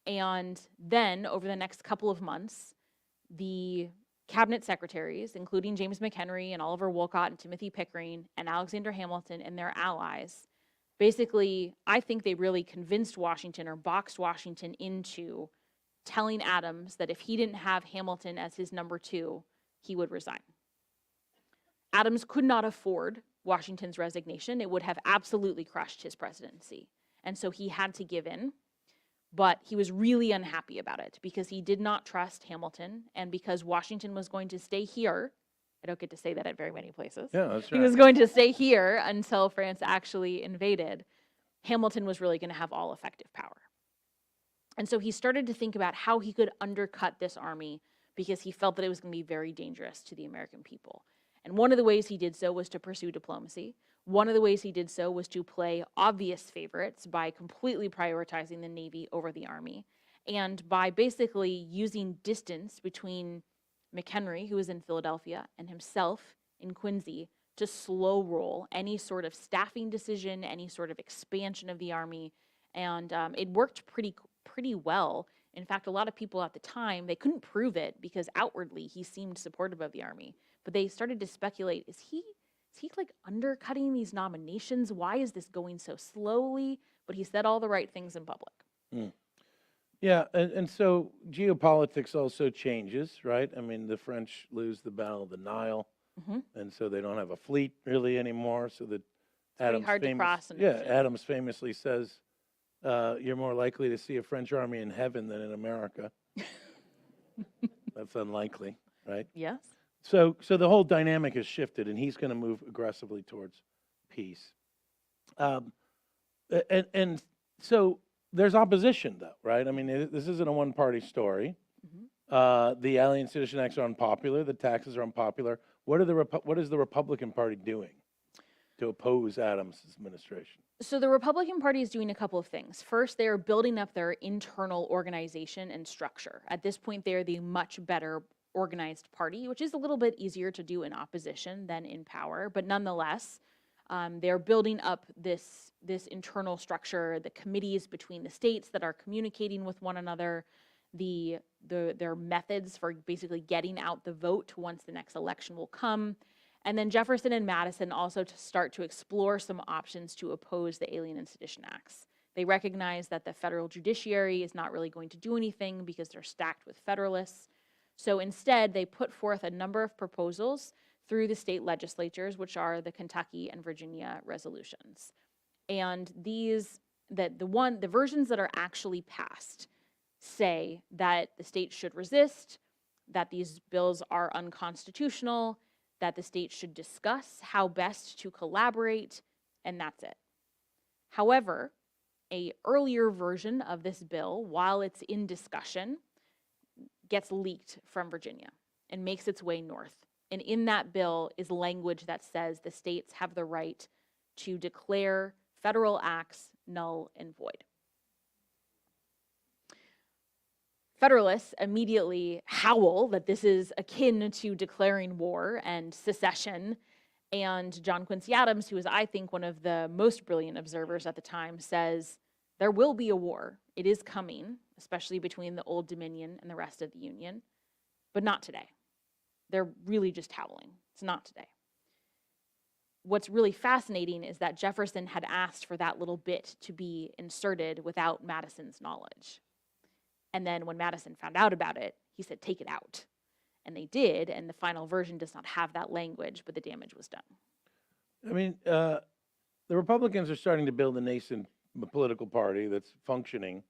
Speaker 2: And then, over the next couple of months, the cabinet secretaries, including James McHenry and Oliver Wolcott and Timothy Pickering and Alexander Hamilton and their allies, basically, I think they really convinced Washington or boxed Washington into telling Adams that if he didn't have Hamilton as his number 2, he would resign. Adams could not afford Washington's resignation. It would have absolutely crushed his presidency. And so he had to give in. But he was really unhappy about it because he did not trust Hamilton, and because Washington was going to stay here. I don't get to say that at very many places.
Speaker 1: Yeah, that's right.
Speaker 2: He was going to stay here until France actually invaded. Hamilton was really going to have all effective power. And so he started to think about how he could undercut this army because he felt that it was going to be very dangerous to the American people. And one of the ways he did so was to pursue diplomacy. One of the ways he did so was to play obvious favorites by completely prioritizing the Navy over the Army, and by basically using distance between McHenry, who was in Philadelphia, and himself in Quincy to slow roll any sort of staffing decision, any sort of expansion of the Army. And it worked pretty well. In fact, a lot of people at the time, they couldn't prove it because outwardly he seemed supportive of the Army, but they started to speculate, is he like undercutting these nominations? Why is this going so slowly? But he said all the right things in public.
Speaker 1: Yeah, and so geopolitics also changes, right? I mean, the French lose the Battle of the Nile, and so they don't have a fleet really anymore. So that Adams
Speaker 2: hard to cross.
Speaker 1: Adams famously says, "You're more likely to see a French army in heaven than in America." That's unlikely, right?
Speaker 2: Yes.
Speaker 1: So the whole dynamic has shifted, and he's going to move aggressively towards peace. And so there's opposition, though, right? I mean, this isn't a one-party story. The Alien Sedition Acts are unpopular. The taxes are unpopular. What is the Republican Party doing to oppose Adams' administration?
Speaker 2: So the Republican Party is doing a couple of things. First, they are building up their internal organization and structure. At this point, they are the much better organized party, which is a little bit easier to do in opposition than in power, but nonetheless, they're building up this internal structure, the committees between the states that are communicating with one another, their methods for basically getting out the vote once the next election will come, and then Jefferson and Madison also to start to explore some options to oppose the Alien and Sedition Acts. They recognize that the federal judiciary is not really going to do anything because they're stacked with Federalists. So instead, they put forth a number of proposals through the state legislatures, which are the Kentucky and Virginia resolutions. And the versions that are actually passed say that the state should resist, that these bills are unconstitutional, that the state should discuss how best to collaborate, and that's it. However, an earlier version of this bill, while it's in discussion, gets leaked from Virginia and makes its way north. And in that bill is language that says the states have the right to declare federal acts null and void. Federalists immediately howl that this is akin to declaring war and secession. And John Quincy Adams, who is, I think, one of the most brilliant observers at the time, says there will be a war. It is coming, especially between the Old Dominion and the rest of the Union, but not today. They're really just howling. It's not today. What's really fascinating is that Jefferson had asked for that little bit to be inserted without Madison's knowledge. And then when Madison found out about it, he said, take it out. And they did, and the final version does not have that language, but the damage was done.
Speaker 1: I mean, the Republicans are starting to build a nascent political party that's functioning,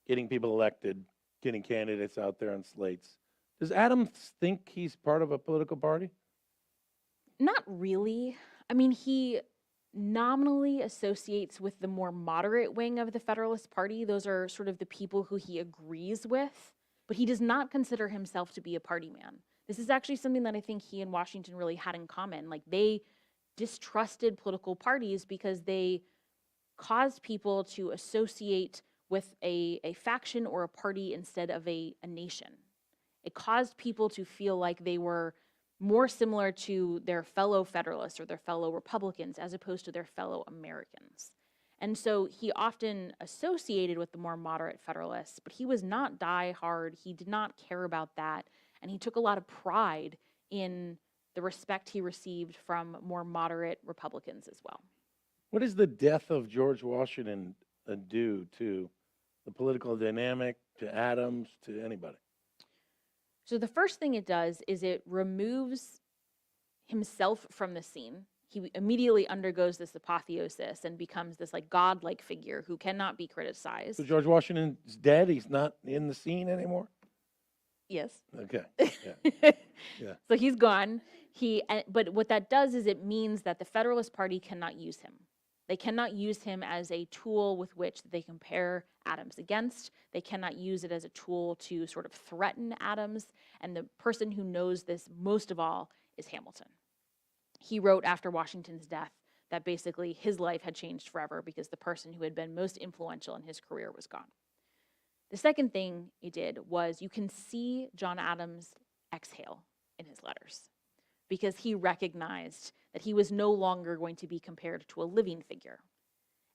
Speaker 1: getting people elected, getting candidates out there on slates. Does Adams think he's part of a political party?
Speaker 2: Not really. I mean, he nominally associates with the more moderate wing of the Federalist Party. Those are sort of the people who he agrees with, but he does not consider himself to be a party man. This is actually something that I think he and Washington really had in common. Like, they distrusted political parties because they caused people to associate with a faction or a party instead of a nation. It caused people to feel like they were more similar to their fellow Federalists or their fellow Republicans as opposed to their fellow Americans. And so he often associated with the more moderate Federalists, but he was not die-hard. He did not care about that. And he took a lot of pride in the respect he received from more moderate Republicans as well.
Speaker 1: What does the death of George Washington do to the political dynamic, to Adams, to anybody?
Speaker 2: So the first thing it does is it removes himself from the scene. He immediately undergoes this apotheosis and becomes this like godlike figure who cannot be criticized.
Speaker 1: So George Washington's dead? He's not in the scene anymore?
Speaker 2: Yes.
Speaker 1: Okay. Yeah. Yeah.
Speaker 2: So he's gone. But what that does is it means that the Federalist Party cannot use him. They cannot use him as a tool with which they compare Adams against. They cannot use it as a tool to sort of threaten Adams. And the person who knows this most of all is Hamilton. He wrote after Washington's death that basically his life had changed forever because the person who had been most influential in his career was gone. The second thing he did was you can see John Adams exhale in his letters because he recognized that he was no longer going to be compared to a living figure.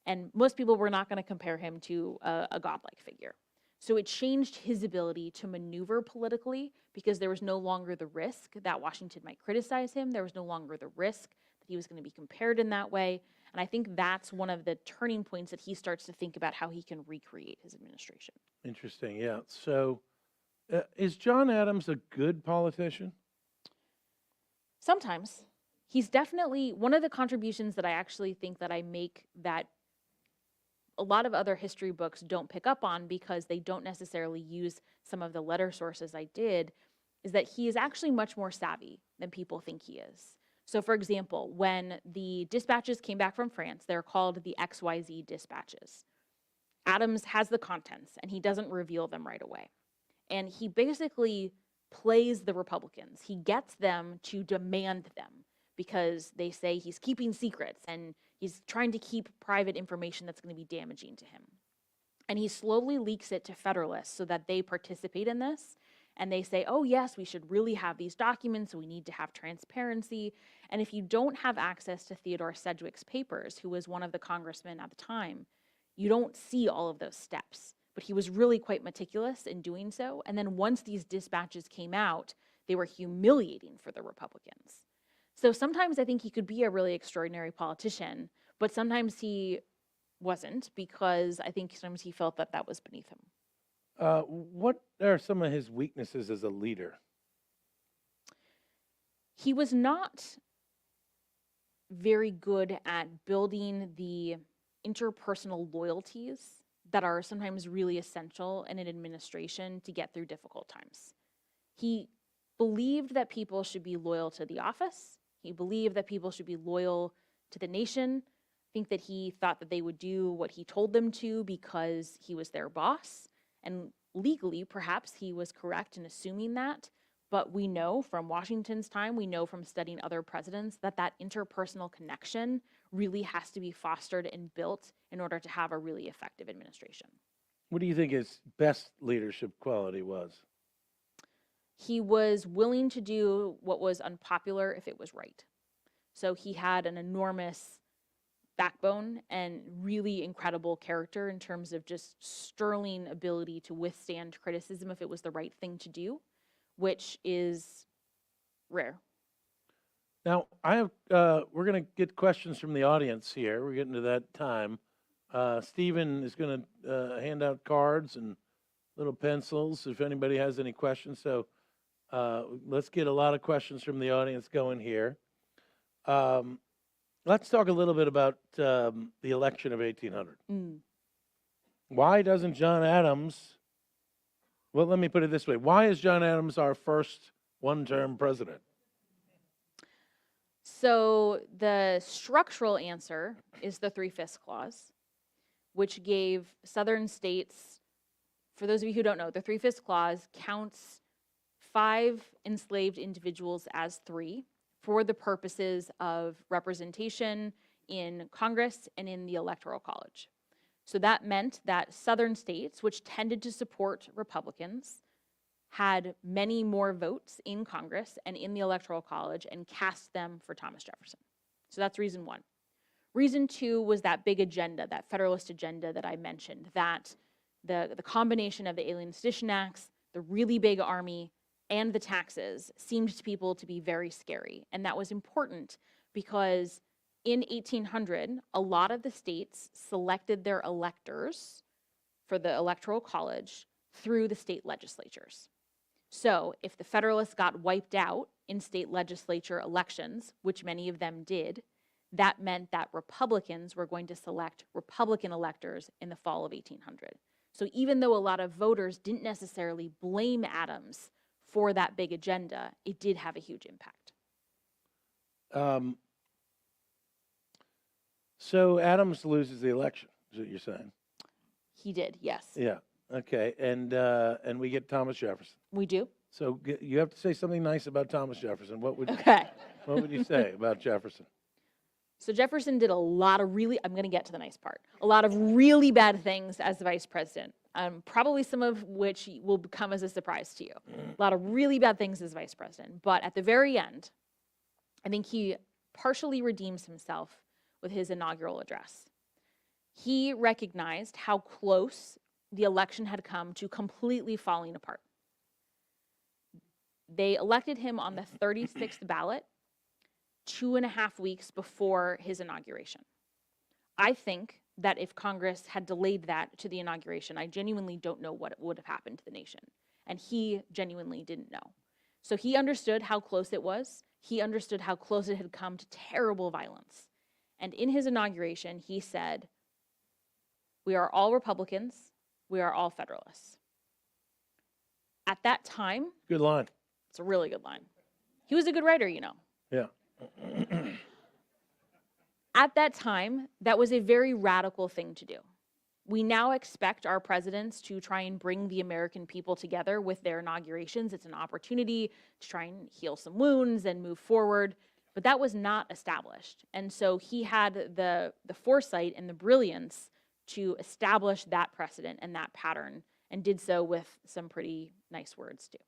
Speaker 2: And most people were not going to compare him to a godlike figure. So it changed his ability to maneuver politically because there was no longer the risk that Washington might criticize him. There was no longer the risk that he was going to be compared in that way. And I think that's one of the turning points that he starts to think about how he can recreate his administration.
Speaker 1: Interesting, yeah. So is John Adams a good politician?
Speaker 2: Sometimes. He's definitely one of the contributions that I actually think that I make that a lot of other history books don't pick up on because they don't necessarily use some of the letter sources I did, is that he is actually much more savvy than people think he is. So for example, when the dispatches came back from France, they're called the XYZ dispatches. Adams has the contents and he doesn't reveal them right away. And he basically plays the Republicans. He gets them to demand them because they say he's keeping secrets and he's trying to keep private information that's going to be damaging to him. And he slowly leaks it to Federalists so that they participate in this. And they say, oh, yes, we should really have these documents. We need to have transparency. And if you don't have access to Theodore Sedgwick's papers, who was one of the congressmen at the time, you don't see all of those steps. But he was really quite meticulous in doing so. And then once these dispatches came out, they were humiliating for the Republicans. So sometimes I think he could be a really extraordinary politician, but sometimes he wasn't because I think sometimes he felt that that was beneath him.
Speaker 1: What are some of his weaknesses as a leader?
Speaker 2: He was not very good at building the interpersonal loyalties that are sometimes really essential in an administration to get through difficult times. He believed that people should be loyal to the office. He believed that people should be loyal to the nation. I think that he thought that they would do what he told them to because he was their boss. And legally, perhaps he was correct in assuming that. But we know from Washington's time, we know from studying other presidents that that interpersonal connection really has to be fostered and built in order to have a really effective administration.
Speaker 1: What do you think his best leadership quality was?
Speaker 2: He was willing to do what was unpopular if it was right. So he had an enormous backbone and really incredible character in terms of just sterling ability to withstand criticism if it was the right thing to do, which is rare.
Speaker 1: Now, we're going to get questions from the audience here. We're getting to that time. Stephen is going to hand out cards and little pencils if anybody has any questions. So let's get a lot of questions from the audience going here. Let's talk a little bit about the election of 1800. Why doesn't John Adams, well, let me put it this way. Why is John Adams our first one-term president?
Speaker 2: So the structural answer is the 3/5 clause, which gave southern states, for those of you who don't know, the 3/5 clause counts 5 enslaved individuals as 3 for the purposes of representation in Congress and in the Electoral College. So that meant that southern states, which tended to support Republicans, had many more votes in Congress and in the Electoral College and cast them for Thomas Jefferson. So that's reason 1. Reason two was that big agenda, that Federalist agenda that I mentioned, that the combination of the Alien Sedition Acts, the really big army, and the taxes seemed to people to be very scary. And that was important because in 1800, a lot of the states selected their electors for the Electoral College through the state legislatures. So if the Federalists got wiped out in state legislature elections, which many of them did, that meant that Republicans were going to select Republican electors in the fall of 1800. So even though a lot of voters didn't necessarily blame Adams for that big agenda, it did have a huge impact.
Speaker 1: So Adams loses the election, is what you're saying?
Speaker 2: He did, yes.
Speaker 1: Yeah. Okay. And we get Thomas Jefferson.
Speaker 2: We do.
Speaker 1: So you have to say something nice about Thomas Jefferson. What would you say about Jefferson?
Speaker 2: So Jefferson did a lot of really, I'm going to get to the nice part, a lot of really bad things as the vice president, probably some of which will come as a surprise to you. A lot of really bad things as vice president. But at the very end, I think he partially redeems himself with his inaugural address. He recognized how close the election had come to completely falling apart. They elected him on the 36th ballot 2.5 weeks before his inauguration. I think that if Congress had delayed that to the inauguration, I genuinely don't know what would have happened to the nation. And he genuinely didn't know. So he understood how close it was. He understood how close it had come to terrible violence. And in his inauguration, he said, "We are all Republicans. We are all Federalists." At that time,
Speaker 1: Good line.
Speaker 2: it's a really good line. He was a good writer, you know.
Speaker 1: Yeah.
Speaker 2: At that time, that was a very radical thing to do. We now expect our presidents to try and bring the American people together with their inaugurations. It's an opportunity to try and heal some wounds and move forward, but that was not established. And so he had the foresight and the brilliance to establish that precedent and that pattern, and did so with some pretty nice words too.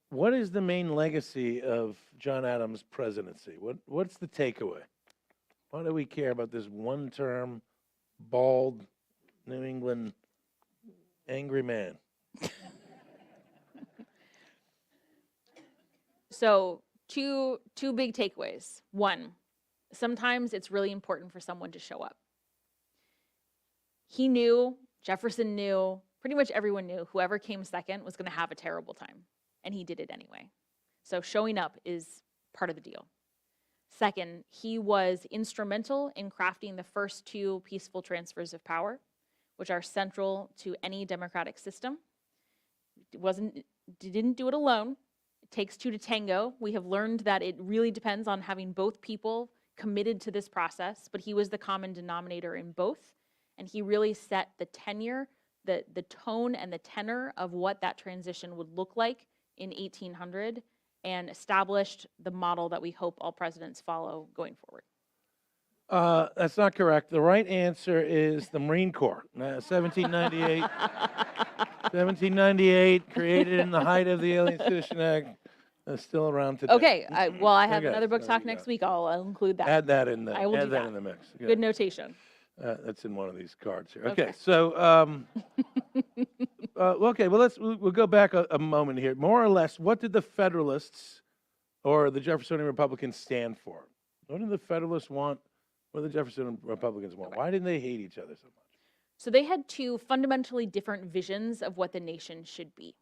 Speaker 1: What is the main legacy of John Adams' presidency? What's the takeaway? Why do we care about this one-term, bald, New England angry man?
Speaker 2: So two big takeaways. One, sometimes it's really important for someone to show up. He knew, Jefferson knew, pretty much everyone knew whoever came second was going to have a terrible time. And he did it anyway. So showing up is part of the deal. Second, he was instrumental in crafting the first 2 peaceful transfers of power, which are central to any democratic system. Didn't do it alone. It takes 2 to tango. We have learned that it really depends on having both people committed to this process, but he was the common denominator in both. And he really set the tenure, the tone and the tenor of what that transition would look like in 1800, and established the model that we hope all presidents follow going forward.
Speaker 1: That's not correct. The right answer is the Marine Corps. 1798. 1798, created in the height of the Alien Sedition Act. Still around today.
Speaker 2: Okay, I have
Speaker 1: Okay,
Speaker 2: another book
Speaker 1: there
Speaker 2: talk
Speaker 1: you
Speaker 2: next
Speaker 1: go.
Speaker 2: week. I'll include that.
Speaker 1: Add that in the
Speaker 2: I will do that.
Speaker 1: in the mix.
Speaker 2: Good notation.
Speaker 1: That's in one of these cards here.
Speaker 2: Okay.
Speaker 1: Okay, so okay. Well, we'll go back a moment here. More or less, what did the Federalists or the Jeffersonian Republicans stand for? What did the Federalists want? What did the Jeffersonian Republicans want?
Speaker 2: Okay.
Speaker 1: Why didn't they hate each other so much?
Speaker 2: So they had 2 fundamentally different visions of what the nation should be.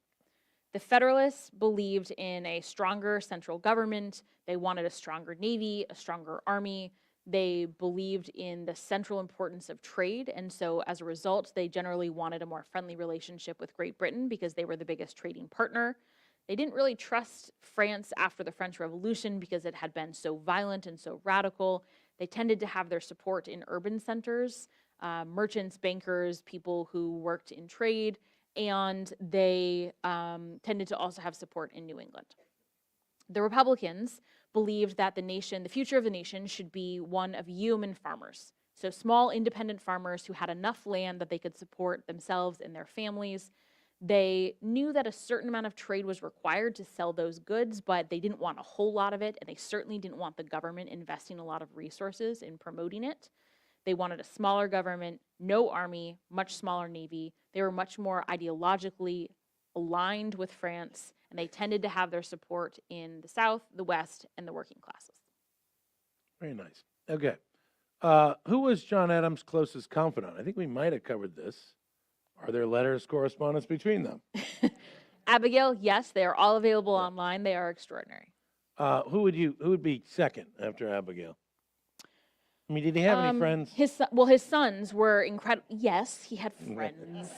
Speaker 2: The Federalists believed in a stronger central government. They wanted a stronger Navy, a stronger Army. They believed in the central importance of trade, and so as a result, they generally wanted a more friendly relationship with Great Britain because they were the biggest trading partner. They didn't really trust France after the French Revolution because it had been so violent and so radical. They tended to have their support in urban centers, merchants, bankers, people who worked in trade, and they tended to also have support in New England. The Republicans believed that the future of the nation should be one of yeoman farmers. So small independent farmers who had enough land that they could support themselves and their families. They knew that a certain amount of trade was required to sell those goods, but they didn't want a whole lot of it, and they certainly didn't want the government investing a lot of resources in promoting it. They wanted a smaller government, no army, much smaller navy. They were much more ideologically aligned with France, and they tended to have their support in the South, the West, and the working classes.
Speaker 1: Very nice. Okay. Who was John Adams' closest confidant? I think we might have covered this. Are there letters, correspondence between them?
Speaker 2: Abigail, yes, they are all available online. They are extraordinary.
Speaker 1: Who would be second after Abigail? I mean, did he have any friends?
Speaker 2: His sons were incredible. Yes, he had friends.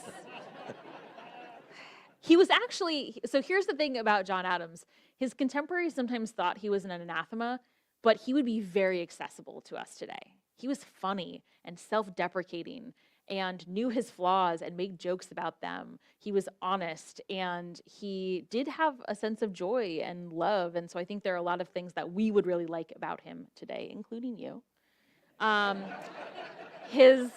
Speaker 2: He was actually, so here's the thing about John Adams. His contemporaries sometimes thought he was an anathema, but he would be very accessible to us today. He was funny and self-deprecating and knew his flaws and made jokes about them. He was honest, and he did have a sense of joy and love. And so I think there are a lot of things that we would really like about him today, including you. He was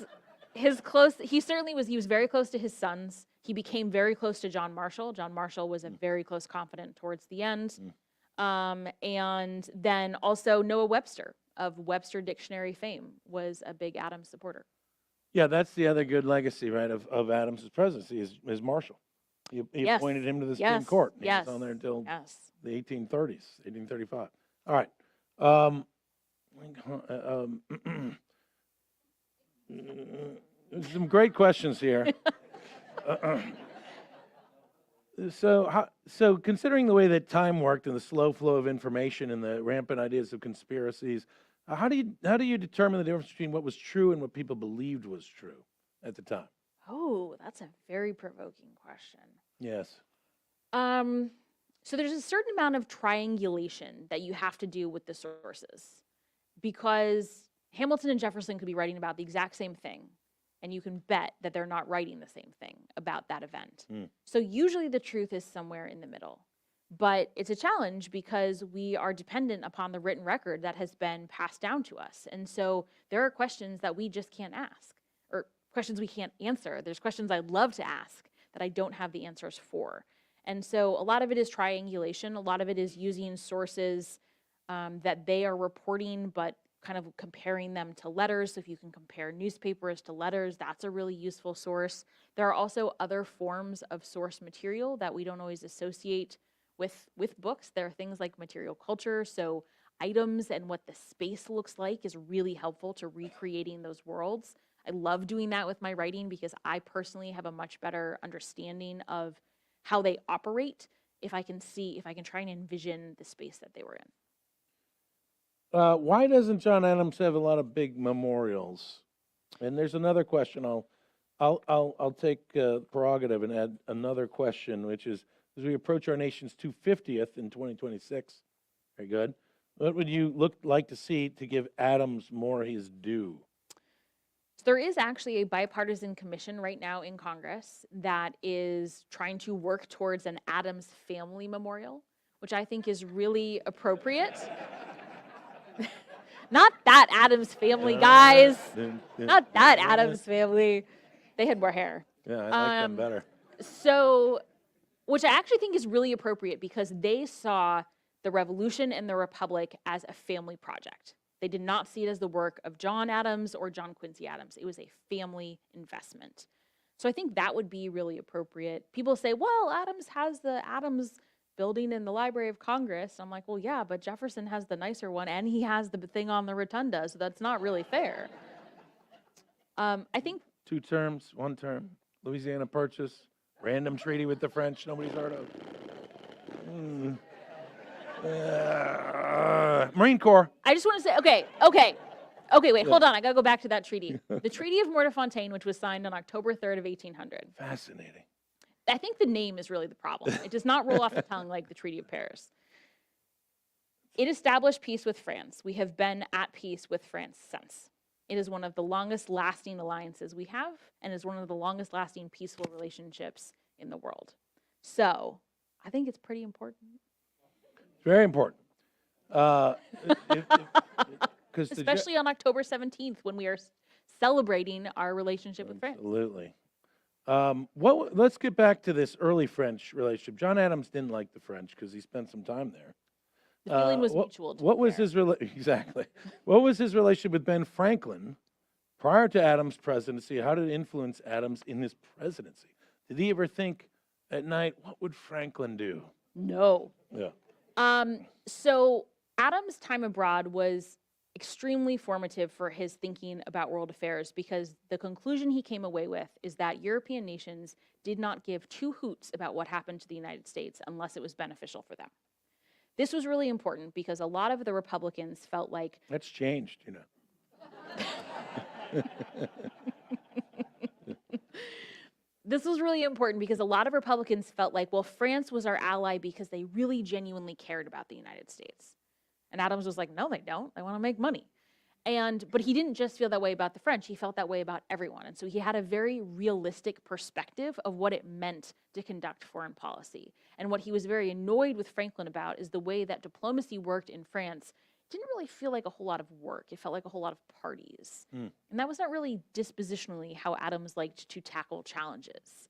Speaker 2: very close to his sons. He became very close to John Marshall. John Marshall was a very close confidant towards the end. And then also Noah Webster of Webster Dictionary fame was a big Adams supporter.
Speaker 1: Yeah, that's the other good legacy, right, of Adams' presidency is Marshall. He
Speaker 2: Yes.
Speaker 1: appointed him to the
Speaker 2: Yes.
Speaker 1: Supreme Court. He
Speaker 2: Yes.
Speaker 1: was on there until
Speaker 2: Yes.
Speaker 1: the 1830s, 1835. All right. Some great questions here. So considering the way that time worked and the slow flow of information and the rampant ideas of conspiracies, how do you determine the difference between what was true and what people believed was true at the time?
Speaker 2: Oh, that's a very provoking question.
Speaker 1: Yes.
Speaker 2: So there's a certain amount of triangulation that you have to do with the sources, because Hamilton and Jefferson could be writing about the exact same thing, and you can bet that they're not writing the same thing about that event. So usually the truth is somewhere in the middle. But it's a challenge because we are dependent upon the written record that has been passed down to us. And so there are questions that we just can't ask, or questions we can't answer. There's questions I'd love to ask that I don't have the answers for. And so a lot of it is triangulation. A lot of it is using sources that they are reporting, but kind of comparing them to letters. So if you can compare newspapers to letters, that's a really useful source. There are also other forms of source material that we don't always associate with books. There are things like material culture. So items and what the space looks like is really helpful to recreating those worlds. I love doing that with my writing because I personally have a much better understanding of how they operate if I can try and envision the space that they were in.
Speaker 1: Why doesn't John Adams have a lot of big memorials? And there's another question. I'll take prerogative and add another question, which is, as we approach our nation's 250th in 2026, very good. What would you like to see to give Adams more his due?
Speaker 2: So there is actually a bipartisan commission right now in Congress that is trying to work towards an Adams family memorial, which I think is really appropriate. Not that Adams family, guys. Not that Adams family. They had more hair.
Speaker 1: Yeah, I like them better.
Speaker 2: So, which I actually think is really appropriate because they saw the Revolution and the Republic as a family project. They did not see it as the work of John Adams or John Quincy Adams. It was a family investment. So I think that would be really appropriate. People say, well, Adams has the Adams building in the Library of Congress. I'm like, well, yeah, but Jefferson has the nicer one and he has the thing on the rotunda, so that's not really fair. I think
Speaker 1: 2 terms, 1 term, Louisiana Purchase, random treaty with the French nobody's heard of. Marine Corps.
Speaker 2: I just want to say, okay, wait, hold on. I got to go back to that treaty. The Treaty of Mortefontaine, which was signed on October 3rd of 1800.
Speaker 1: Fascinating.
Speaker 2: I think the name is really the problem. It does not roll off the tongue like the Treaty of Paris. It established peace with France. We have been at peace with France since. It is one of the longest lasting alliances we have and is one of the longest lasting peaceful relationships in the world. So I think it's pretty important.
Speaker 1: It's very important.
Speaker 2: Especially on October 17th when we are celebrating our relationship with France.
Speaker 1: Absolutely. Let's get back to this early French relationship. John Adams didn't like the French because he spent some time there.
Speaker 2: The feeling was mutual.
Speaker 1: What was his exactly? What was his relationship with Ben Franklin prior to Adams' presidency? How did it influence Adams in his presidency? Did he ever think at night, what would Franklin do?
Speaker 2: No.
Speaker 1: Yeah.
Speaker 2: So Adams' time abroad was extremely formative for his thinking about world affairs because the conclusion he came away with is that European nations did not give two hoots about what happened to the United States unless it was beneficial for them. This was really important because a lot of the Republicans felt like
Speaker 1: That's changed,
Speaker 2: This was really important because a lot of Republicans felt like, well, France was our ally because they really genuinely cared about the United States. And Adams was like, no, they don't. They want to make money. But he didn't just feel that way about the French. He felt that way about everyone. And so he had a very realistic perspective of what it meant to conduct foreign policy. And what he was very annoyed with Franklin about is the way that diplomacy worked in France didn't really feel like a whole lot of work. It felt like a whole lot of parties. And that was not really dispositionally how Adams liked to tackle challenges.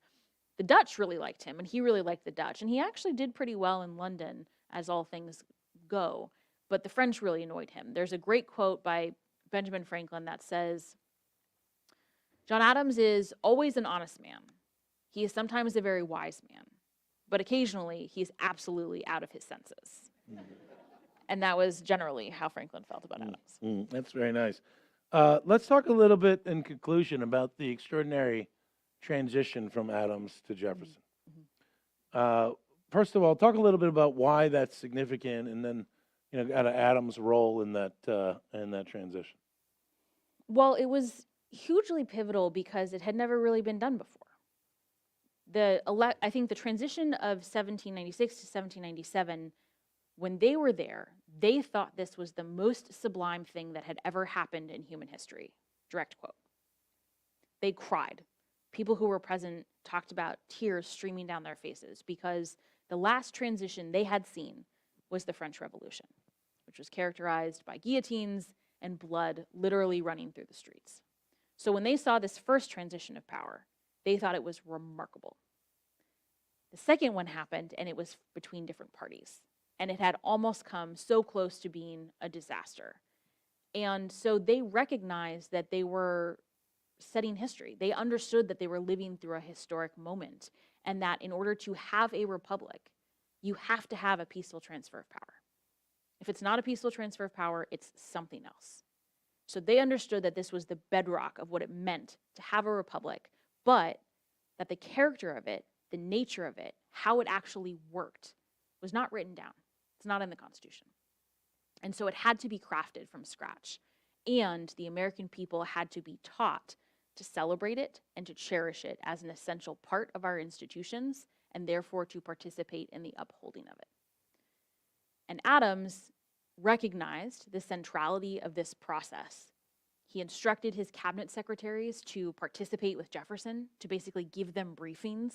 Speaker 2: The Dutch really liked him, and he really liked the Dutch. And he actually did pretty well in London, as all things go. But the French really annoyed him. There's a great quote by Benjamin Franklin that says, John Adams is always an honest man. He is sometimes a very wise man. But occasionally, he's absolutely out of his senses. And that was generally how Franklin felt about Adams.
Speaker 1: That's very nice. Let's talk a little bit in conclusion about the extraordinary transition from Adams to Jefferson. First of all, talk a little bit about why that's significant, and then kind of Adams' role in that transition.
Speaker 2: Well, it was hugely pivotal because it had never really been done before. I think the transition of 1796 to 1797, when they were there, they thought this was the most sublime thing that had ever happened in human history. Direct quote. They cried. People who were present talked about tears streaming down their faces because the last transition they had seen was the French Revolution, which was characterized by guillotines and blood literally running through the streets. So when they saw this first transition of power, they thought it was remarkable. The second one happened, and it was between different parties. And it had almost come so close to being a disaster. And so they recognized that they were setting history. They understood that they were living through a historic moment, and that in order to have a republic, you have to have a peaceful transfer of power. If it's not a peaceful transfer of power, it's something else. So they understood that this was the bedrock of what it meant to have a republic, but that the character of it, the nature of it, how it actually worked, was not written down. It's not in the Constitution. And so it had to be crafted from scratch. And the American people had to be taught to celebrate it and to cherish it as an essential part of our institutions, and therefore to participate in the upholding of it. And Adams recognized the centrality of this process. He instructed his cabinet secretaries to participate with Jefferson, to basically give them briefings,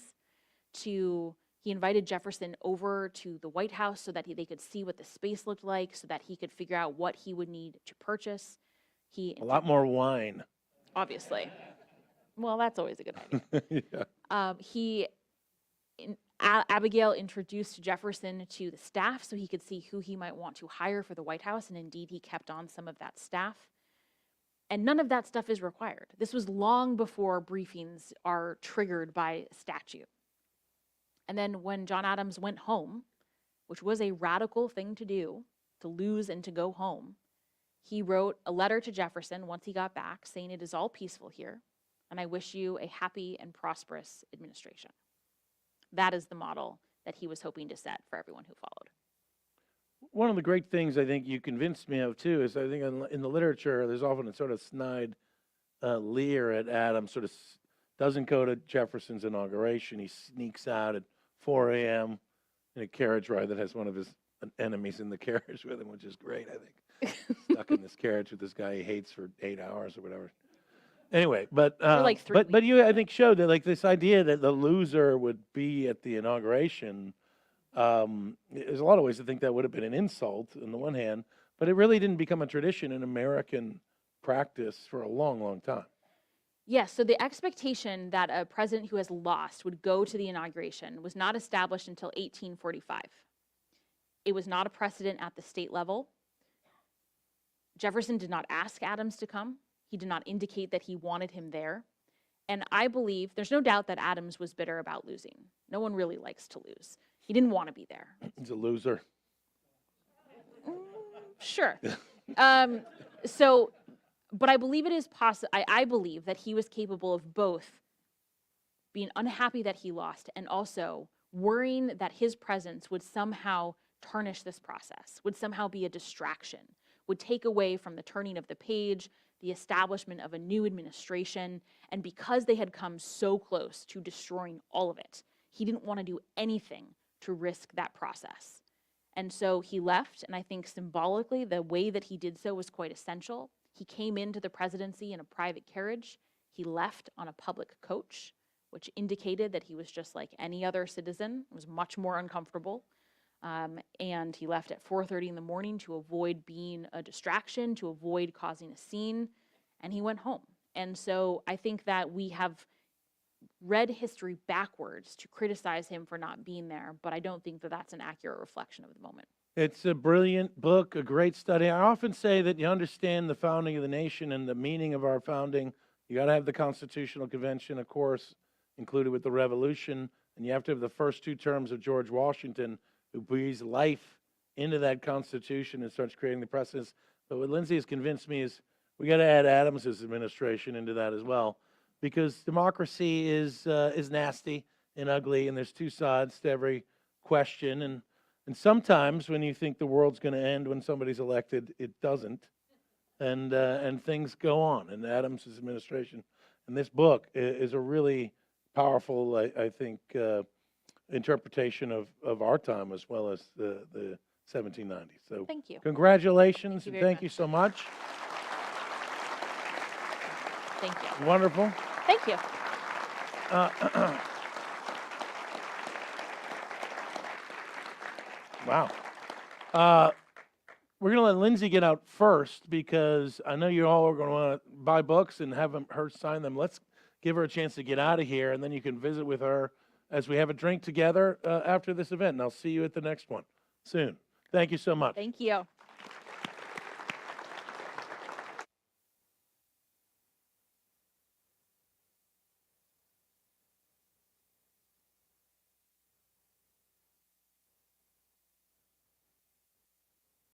Speaker 2: he invited Jefferson over to the White House so that they could see what the space looked like, so that he could figure out what he would need to purchase. A
Speaker 1: lot more wine.
Speaker 2: Obviously. Well, that's always a good idea.
Speaker 1: Yeah.
Speaker 2: Abigail introduced Jefferson to the staff so he could see who he might want to hire for the White House, and indeed he kept on some of that staff. And none of that stuff is required. This was long before briefings are triggered by statute. And then when John Adams went home, which was a radical thing to do, to lose and to go home, he wrote a letter to Jefferson once he got back saying, "It is all peaceful here, and I wish you a happy and prosperous administration." That is the model that he was hoping to set for everyone who followed.
Speaker 1: One of the great things I think you convinced me of, too, is I think in the literature, there's often a sort of snide leer at Adams, sort of doesn't go to Jefferson's inauguration. He sneaks out at 4 a.m. in a carriage ride that has one of his enemies in the carriage with him, which is great, I think. Stuck in this carriage with this guy he hates for 8 hours or whatever. Anyway, but you, I think, showed that like this idea that the loser would be at the inauguration. There's a lot of ways to think that would have been an insult on the one hand, but it really didn't become a tradition in American practice for a long, long time.
Speaker 2: Yes, so the expectation that a president who has lost would go to the inauguration was not established until 1845. It was not a precedent at the state level. Jefferson did not ask Adams to come. He did not indicate that he wanted him there. And I believe there's no doubt that Adams was bitter about losing. No one really likes to lose. He didn't want to be there.
Speaker 1: He's a loser.
Speaker 2: Sure. But I believe it is possible. I believe that he was capable of both being unhappy that he lost and also worrying that his presence would somehow tarnish this process, would somehow be a distraction, would take away from the turning of the page, the establishment of a new administration. And because they had come so close to destroying all of it, he didn't want to do anything to risk that process. And so he left, and I think symbolically, the way that he did so was quite essential. He came into the presidency in a private carriage. He left on a public coach, which indicated that he was just like any other citizen. It was much more uncomfortable. And he left at 4:30 in the morning to avoid being a distraction, to avoid causing a scene, and he went home. And so I think that we have read history backwards to criticize him for not being there, but I don't think that that's an accurate reflection of the moment.
Speaker 1: It's a brilliant book, a great study. I often say that you understand the founding of the nation and the meaning of our founding. You got to have the Constitutional Convention, of course, included with the Revolution, and you have to have the first two terms of George Washington, who breathes life into that Constitution and starts creating the precedents. But what Lindsay has convinced me is we got to add Adams's administration into that as well, because democracy is nasty and ugly, and there's two sides to every question. And sometimes when you think the world's going to end when somebody's elected, it doesn't, and things go on. And Adams's administration, and this book is a really powerful, I think, interpretation of our time as well as the 1790s. So
Speaker 2: Thank you.
Speaker 1: congratulations,
Speaker 2: Thank you
Speaker 1: and
Speaker 2: very
Speaker 1: thank you
Speaker 2: much.
Speaker 1: so much.
Speaker 2: Thank you.
Speaker 1: Wonderful.
Speaker 2: Thank you.
Speaker 1: Wow. We're going to let Lindsay get out first because I know you all are going to want to buy books and have her sign them. Let's give her a chance to get out of here, and then you can visit with her as we have a drink together after this event. And I'll see you at the next one soon. Thank you so much.
Speaker 2: Thank you.